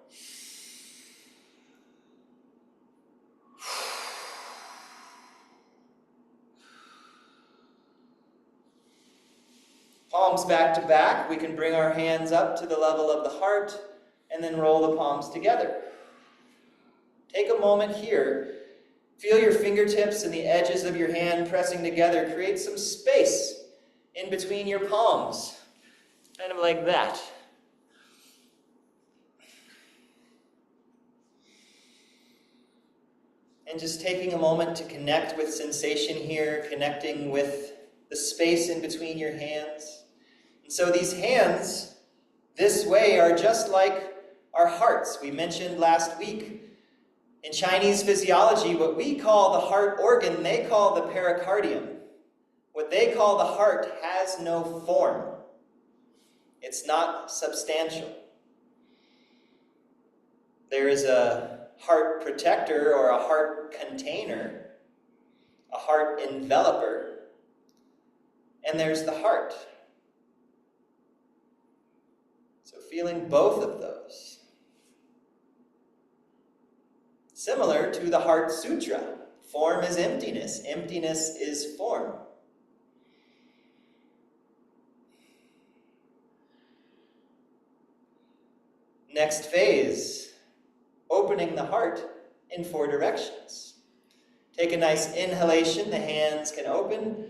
Palms back to back. We can bring our hands up to the level of the heart and then roll the palms together. Take a moment here. Feel your fingertips and the edges of your hand pressing together. Create some space in between your palms. Kind of like that. And just taking a moment to connect with sensation here, connecting with the space in between your hands. And so these hands, this way, are just like our hearts. We mentioned last week, in Chinese physiology, what we call the heart organ, they call the pericardium. What they call the heart has no form. It's not substantial. There is a heart protector or a heart container, a heart enveloper, and there's the heart. So feeling both of those. Similar to the Heart Sutra, form is emptiness, emptiness is form. Next phase, opening the heart in 4 directions. Take a nice inhalation, the hands can open.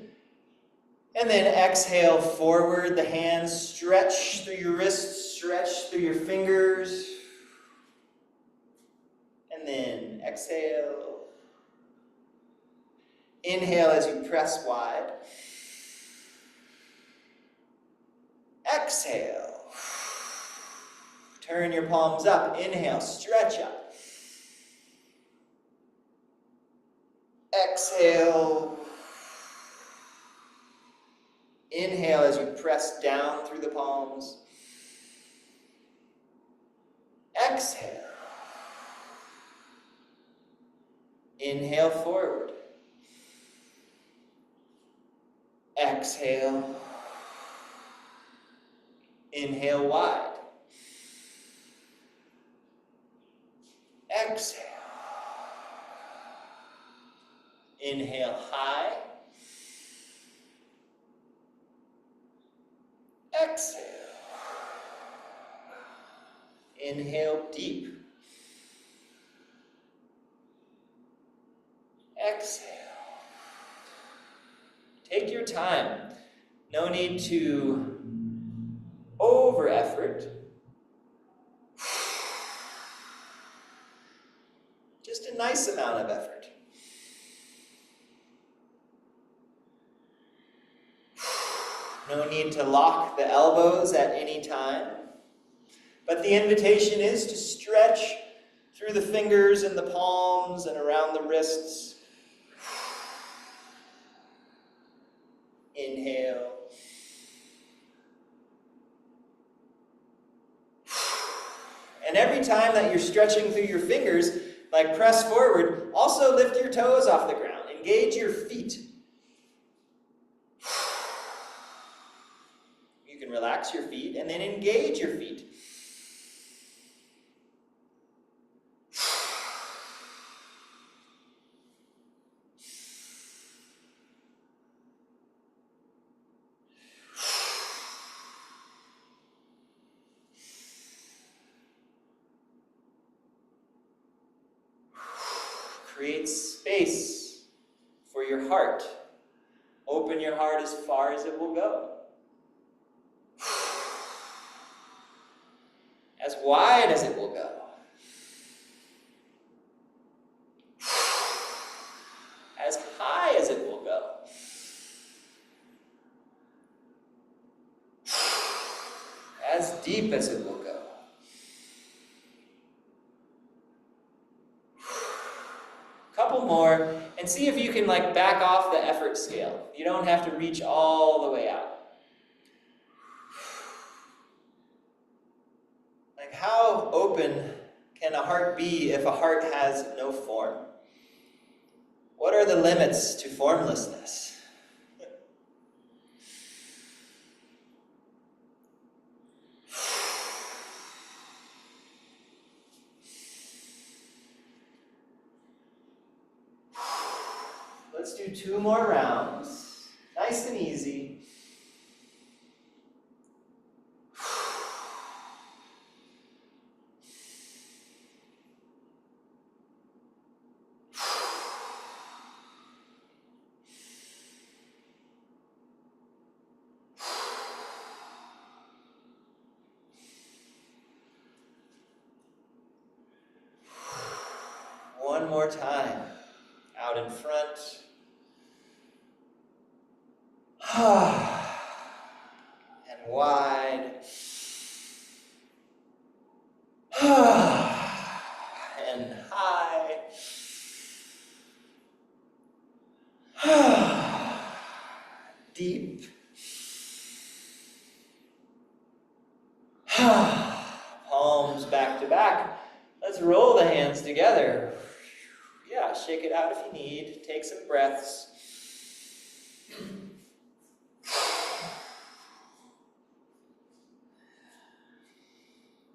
And then exhale forward, the hands stretch through your wrists, stretch through your fingers. And then exhale. Inhale as you press wide. Exhale. Turn your palms up. Inhale, stretch up. Exhale. Inhale as you press down through the palms. Exhale. Inhale forward. Exhale. Inhale wide. Exhale. Inhale high. Exhale. Inhale deep. Exhale. Take your time. No need to over effort. Just a nice amount of effort. No need to lock the elbows at any time. But the invitation is to stretch through the fingers and the palms and around the wrists. Inhale. And every time that you're stretching through your fingers, like press forward, also lift your toes off the ground. Engage your feet. You can relax your feet and then engage your feet. Create space for your heart. Open your heart as far as it will go. As wide as it will go. As high as it will go. As deep as it will go. Couple more, and see if you can back off the effort scale. You don't have to reach all the way out. How open can a heart be if a heart has no form? What are the limits to formlessness? Let's do 2 more rounds. Nice and easy. One more time. Out in front. And wide. And high. Deep. Palms back to back. Let's roll the hands together. Yeah, shake it out if you need. Take some breaths.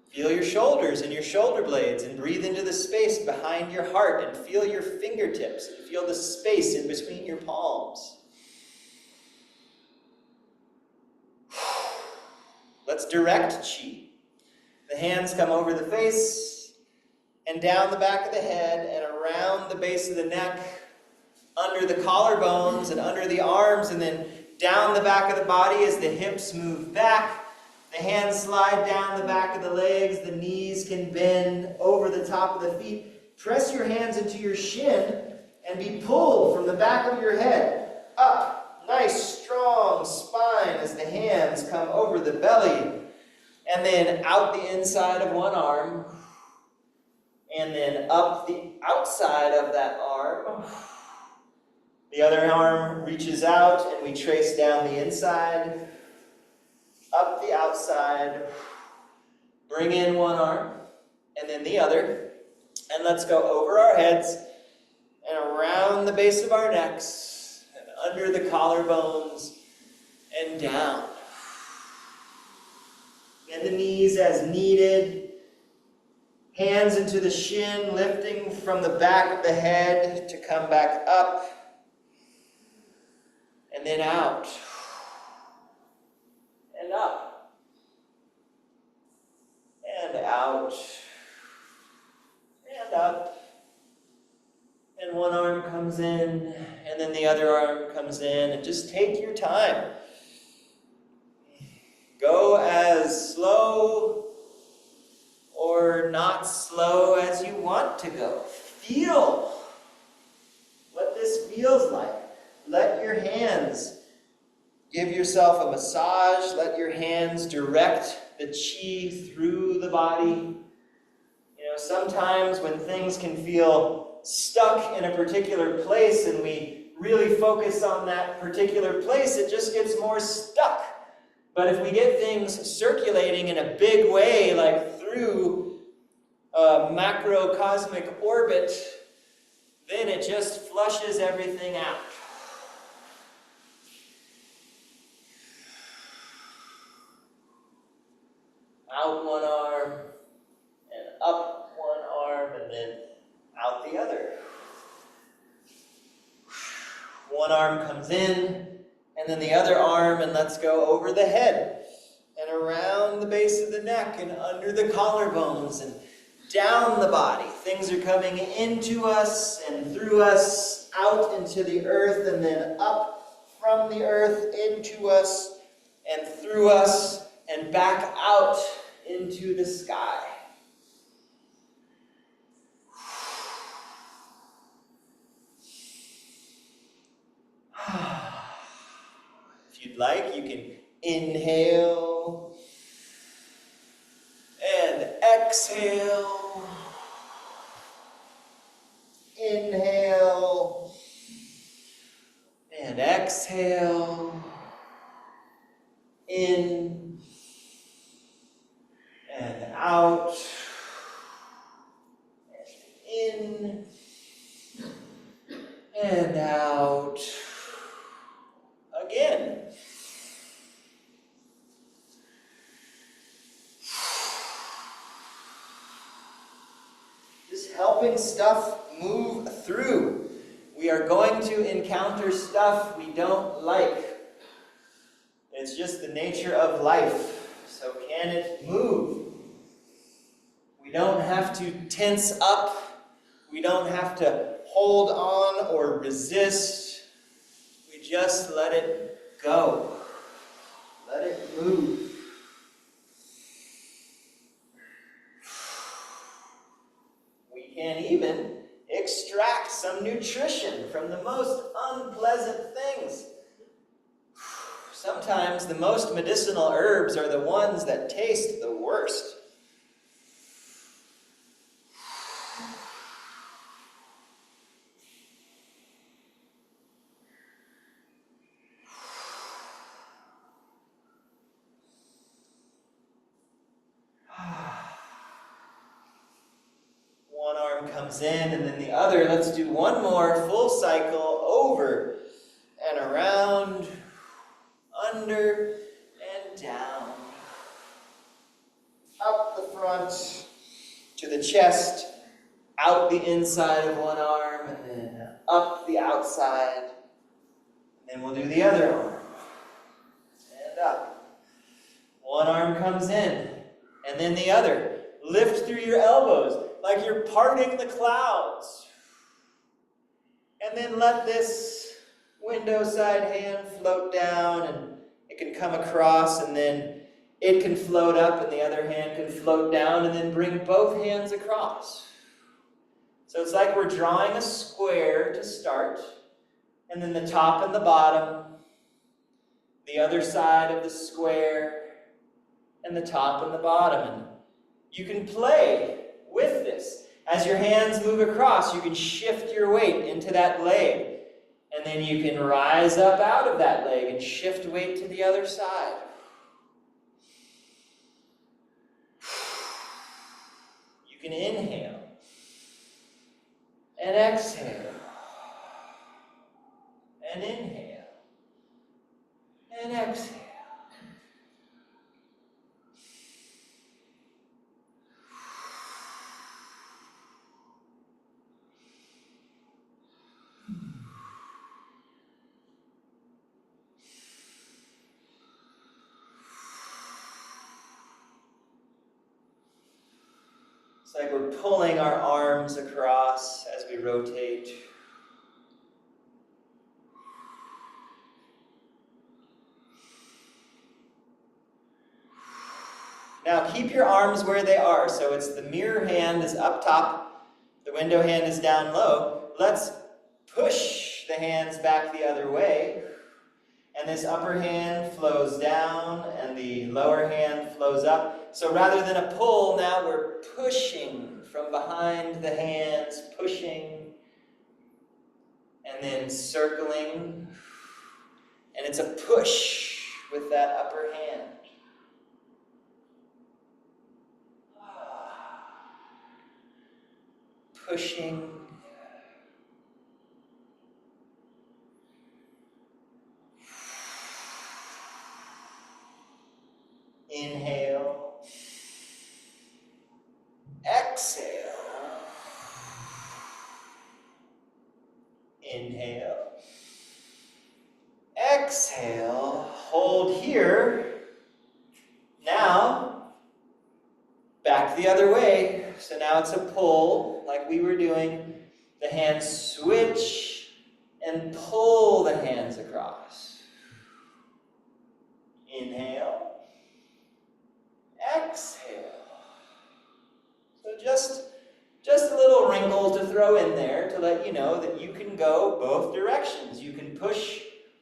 Feel your shoulders and your shoulder blades and breathe into the space behind your heart and feel your fingertips and feel the space in between your palms. Let's direct chi. The hands come over the face and down the back of the head and around the base of the neck, under the collarbones and under the arms, and then down the back of the body as the hips move back. The hands slide down the back of the legs. The knees can bend over the top of the feet. Press your hands into your shin and be pulled from the back of your head up. Nice, strong spine as the hands come over the belly. And then out the inside of one arm. And then up the outside of that arm. The other arm reaches out and we trace down the inside. Up the outside. Bring in one arm. And then the other. And let's go over our heads and around the base of our necks, and under the collarbones, and down. Bend the knees as needed. Hands into the shin, lifting from the back of the head to come back up. And then out. And up. And out. And up. And one arm comes in, and then the other arm comes in, and just take your time. Go as slow or not slow as you want to go. Feel what this feels like. Let your hands give yourself a massage. Let your hands direct the chi through the body. You know, sometimes when things can feel stuck in a particular place and we really focus on that particular place, it just gets more stuck. But if we get things circulating in a big way, like through a macrocosmic orbit, then it just flushes everything out. Out one arm, and up one arm, and then out the other. One arm comes in, and then the other arm, and let's go over the head, and around the base of the neck, and under the collarbones, and down the body. Things are coming into us, and through us, out into the earth, and then up from the earth into us, and through us, and back out into the sky. If you'd like, you can inhale and exhale. Inhale and exhale. In and out. And in and out. Again. Just helping stuff move through. We are going to encounter stuff we don't like. It's just the nature of life. So can it move? We don't have to tense up. We don't have to hold on or resist. We just let it go. Let it move. We can even extract some nutrition from the most unpleasant things. Sometimes the most medicinal herbs are the ones that taste the worst. One arm comes in and then the other. Let's do one more full cycle over and around, under and down. Up the front to the chest, out the inside of one arm, and then up the outside. And then we'll do the other arm. And up. One arm comes in, and then the other. Lift through your elbows like you're parting the clouds. And then let this window side hand float down, and it can come across, and then it can float up, and the other hand can float down, and then bring both hands across. So it's like we're drawing a square to start, and then the top and the bottom, the other side of the square, and the top and the bottom. And you can play with this. As your hands move across, you can shift your weight into that leg. And then you can rise up out of that leg and shift weight to the other side. You can inhale and exhale. It's like we're pulling our arms across as we rotate. Now keep your arms where they are. So it's the mirror hand is up top, the window hand is down low. Let's push the hands back the other way. And this upper hand flows down and the lower hand flows up. So rather than a pull, now we're pushing from behind the hands, pushing and then circling. And it's a push with that upper hand. Pushing. Inhale. Exhale. Inhale. Exhale. Hold here. Now, back the other way. So now it's a pull, like we were doing. The hands switch and pull the hands across. Inhale. Exhale. So just a little wrinkle to throw in there to let you know that you can go both directions. You can push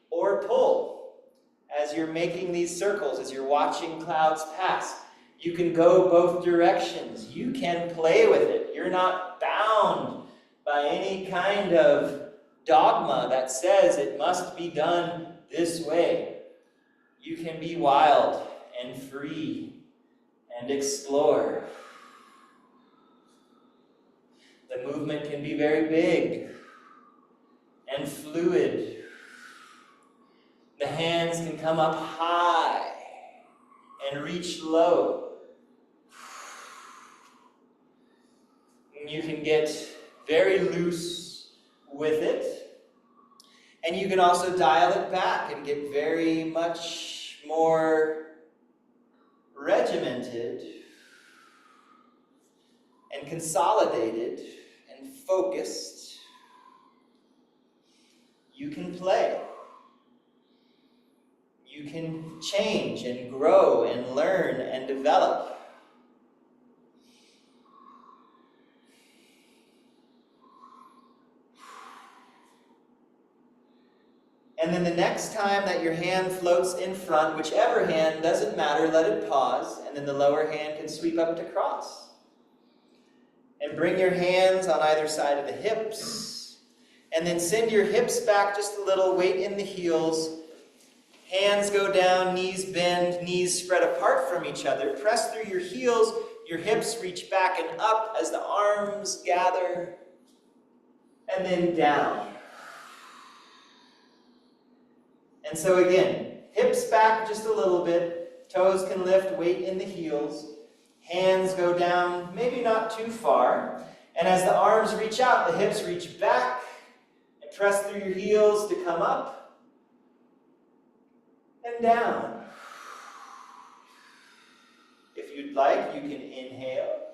or pull as you're making these circles, as you're watching clouds pass. You can go both directions. You can play with it. You're not bound by any kind of dogma that says it must be done this way. You can be wild and free and explore. The movement can be very big and fluid. The hands can come up high and reach low. And you can get very loose with it. And you can also dial it back and get very much more regimented and consolidated and focused. You can play. You can change and grow and learn and develop. And then the next time that your hand floats in front, whichever hand, doesn't matter, let it pause, and then the lower hand can sweep up to cross. And bring your hands on either side of the hips, and then send your hips back just a little, weight in the heels. Hands go down, knees bend, knees spread apart from each other. Press through your heels, your hips reach back and up as the arms gather, and then down. And so again, hips back just a little bit, toes can lift, weight in the heels, hands go down, maybe not too far, and as the arms reach out, the hips reach back, and press through your heels to come up, and down. If you'd like, you can inhale,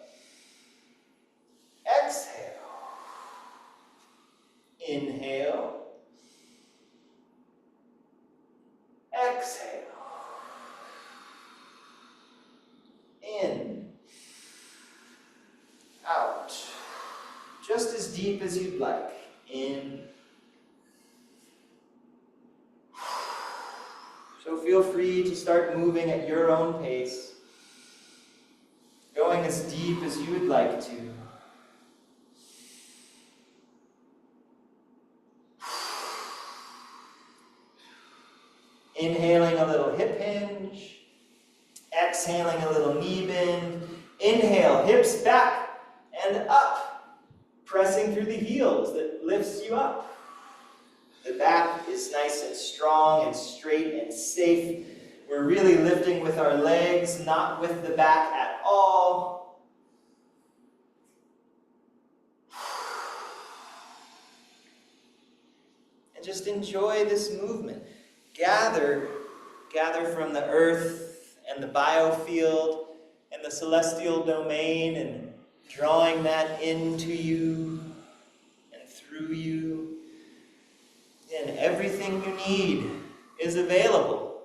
exhale, inhale, exhale, in, out, just as deep as you'd like, in. So feel free to start moving at your own pace, going as deep as you would like to. Inhaling a little hip hinge, exhaling a little knee bend. Inhale, hips back and up, pressing through the heels that lifts you up. The back is nice and strong and straight and safe. We're really lifting with our legs, not with the back at all. And just enjoy this movement. Gather from the earth and the biofield and the celestial domain and drawing that into you and through you. And everything you need is available.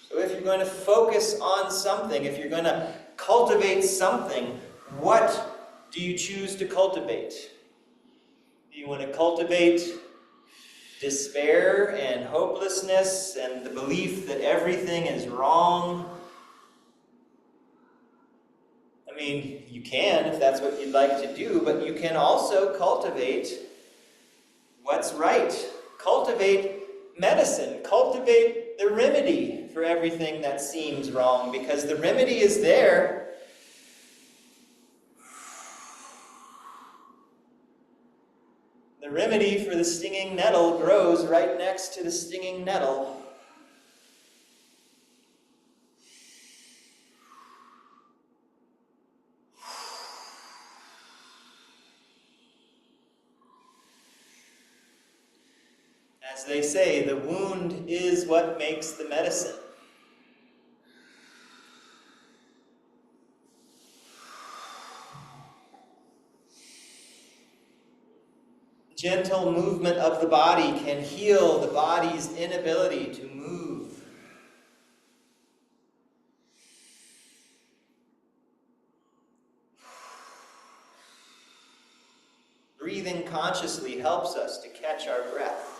So if you're going to focus on something, if you're going to cultivate something, what do you choose to cultivate? Do you want to cultivate despair and hopelessness and the belief that everything is wrong? I mean, you can if that's what you'd like to do, but you can also cultivate what's right. Cultivate medicine. Cultivate the remedy for everything that seems wrong, because the remedy is there. The remedy for the stinging nettle grows right next to the stinging nettle. As they say, the wound is what makes the medicine. Gentle movement of the body can heal the body's inability to move. Breathing consciously helps us to catch our breath.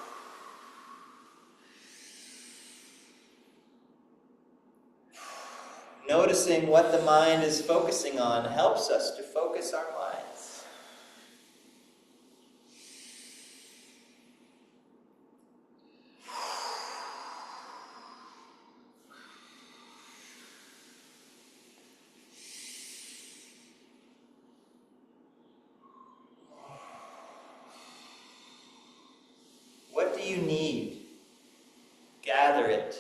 Noticing what the mind is focusing on helps us to focus our minds. What do you need? Gather it.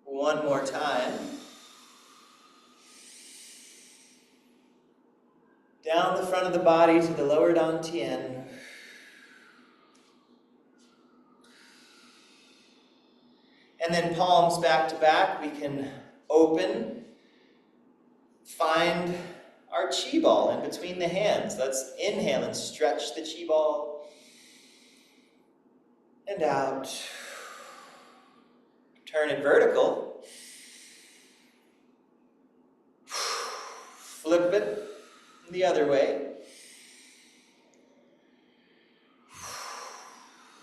One more time. Down the front of the body to the lower dantian. And then palms back to back. We can open. Find our chi ball in between the hands. Let's inhale and stretch the chi ball. And out. Turn it vertical. Flip it the other way.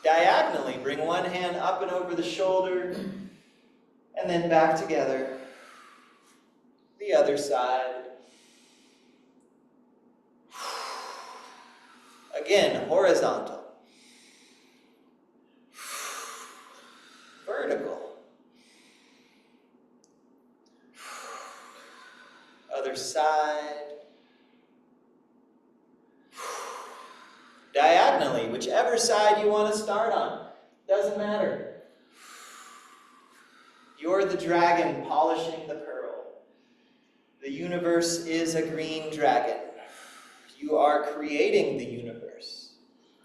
Diagonally, bring one hand up and over the shoulder, and then back together. The other side. Again, horizontal. Vertical. Other side. Diagonally, whichever side you want to start on. Doesn't matter. You're the dragon polishing the pearl. The universe is a green dragon. You are creating the universe.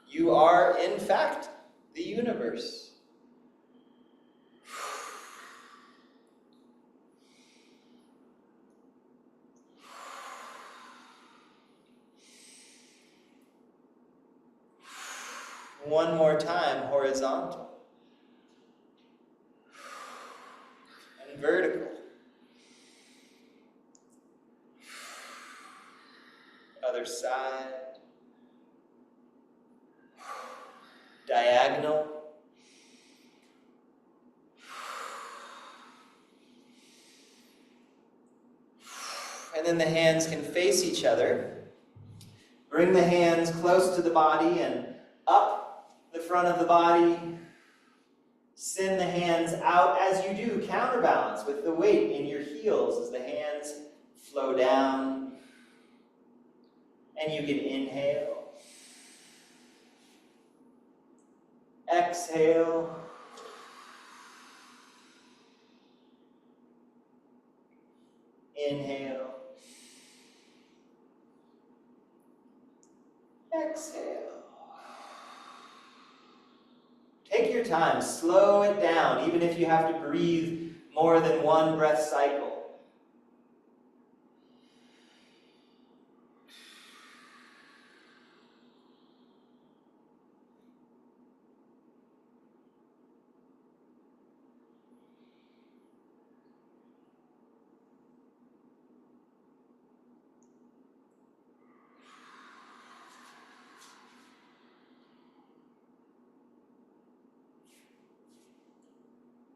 You are, in fact, the universe. One more time, horizontal. And vertical. Other side. Diagonal. And then the hands can face each other. Bring the hands close to the body and up the front of the body. Send the hands out as you do. Counterbalance with the weight in your heels as the hands flow down. And you can inhale. Exhale. Inhale. Exhale. Take your time, slow it down, even if you have to breathe more than one breath cycle.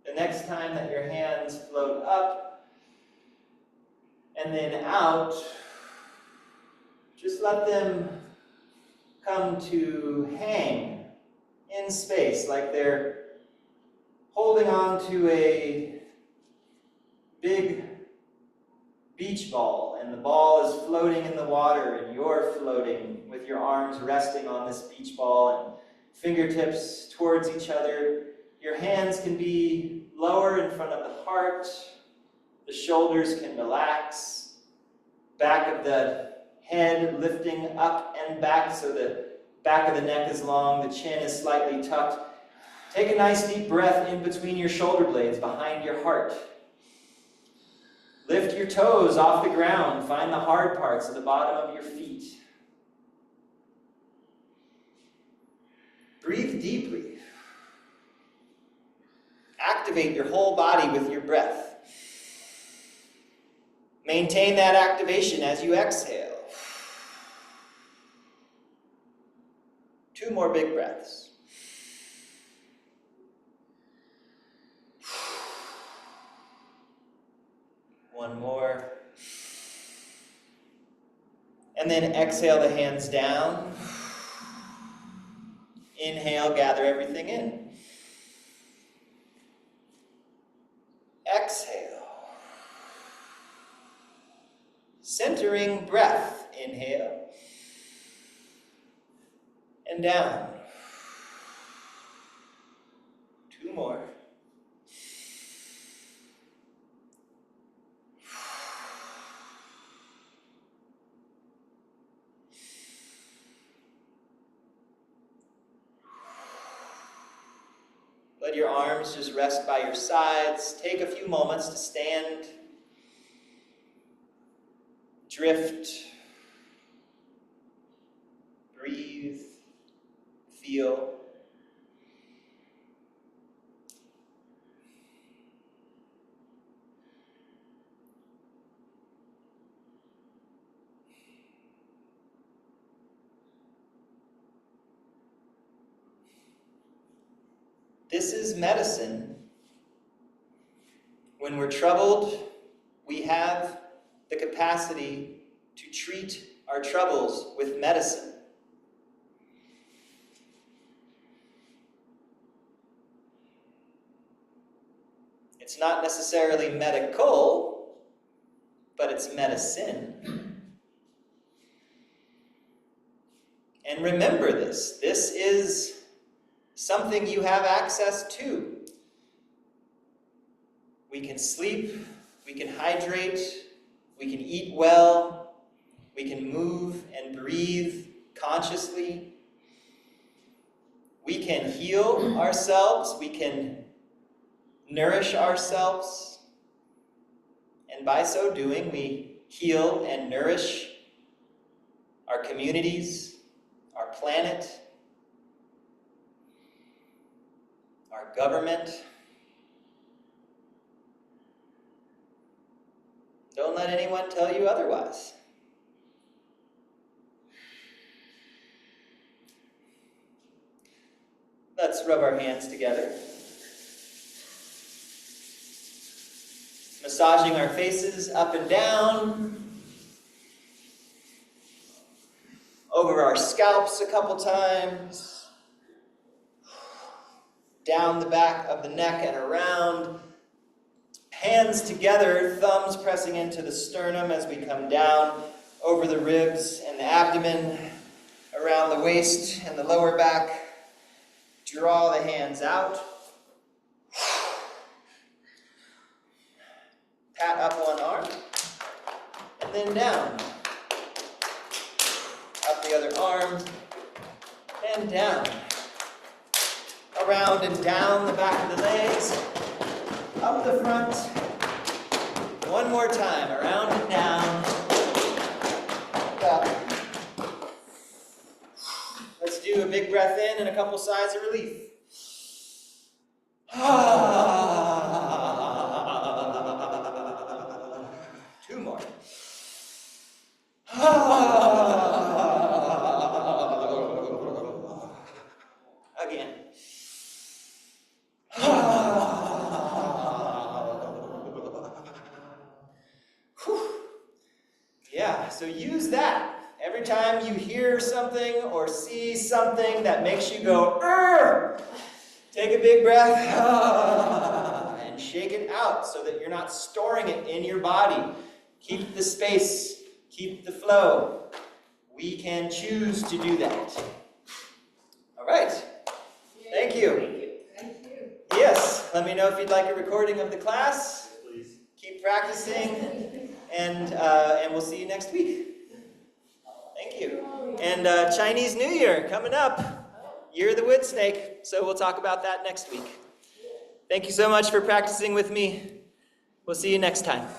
The next time that your hands float up and then out, just let them come to hang in space, like they're holding on to a big beach ball, and the ball is floating in the water, and you're floating with your arms resting on this beach ball and fingertips towards each other. Your hands can be lower in front of the heart. The shoulders can relax. Back of the head lifting up and back so the back of the neck is long, the chin is slightly tucked. Take a nice deep breath in between your shoulder blades, behind your heart. Lift your toes off the ground. Find the hard parts of the bottom of your feet. Breathe deeply. Activate your whole body with your breath. Maintain that activation as you exhale. 2 more big breaths. One more. And then exhale the hands down. Inhale, gather everything in. Exhale. Centering breath. Inhale. And down. 2 more. Let your arms just rest by your sides. Take a few moments to stand, drift, breathe, feel. This is medicine. When we're troubled, we have the capacity to treat our troubles with medicine. It's not necessarily medical, but it's medicine. And remember this. This is something you have access to. We can sleep, we can hydrate, we can eat well, we can move and breathe consciously. We can heal ourselves, we can nourish ourselves, and by so doing, we heal and nourish our communities, our planet, our government. Don't let anyone tell you otherwise. Let's rub our hands together. Massaging our faces up and down. Over our scalps a couple times. Down the back of the neck and around. Hands together, thumbs pressing into the sternum as we come down over the ribs and the abdomen, around the waist and the lower back. Draw the hands out. Pat up one arm. then down. Up the other arm, and down. Around and down the back of the legs. Up the front. One more time, around and down. Up. Let's do a big breath in and a couple sighs of relief. Two more. Again. Yeah, so use that. Every time you hear something or see something that makes you go, "Urgh!" Take a big breath and shake it out so that you're not storing it in your body. Keep the space, keep the flow. We can choose to do that. All right. Thank you. Thank you. Yes, let me know if you'd like a recording of the class. Please. Keep practicing, and we'll see you next week. Thank you. And Chinese New Year coming up. Year of the Wood Snake, so we'll talk about that next week. Thank you so much for practicing with me. We'll see you next time.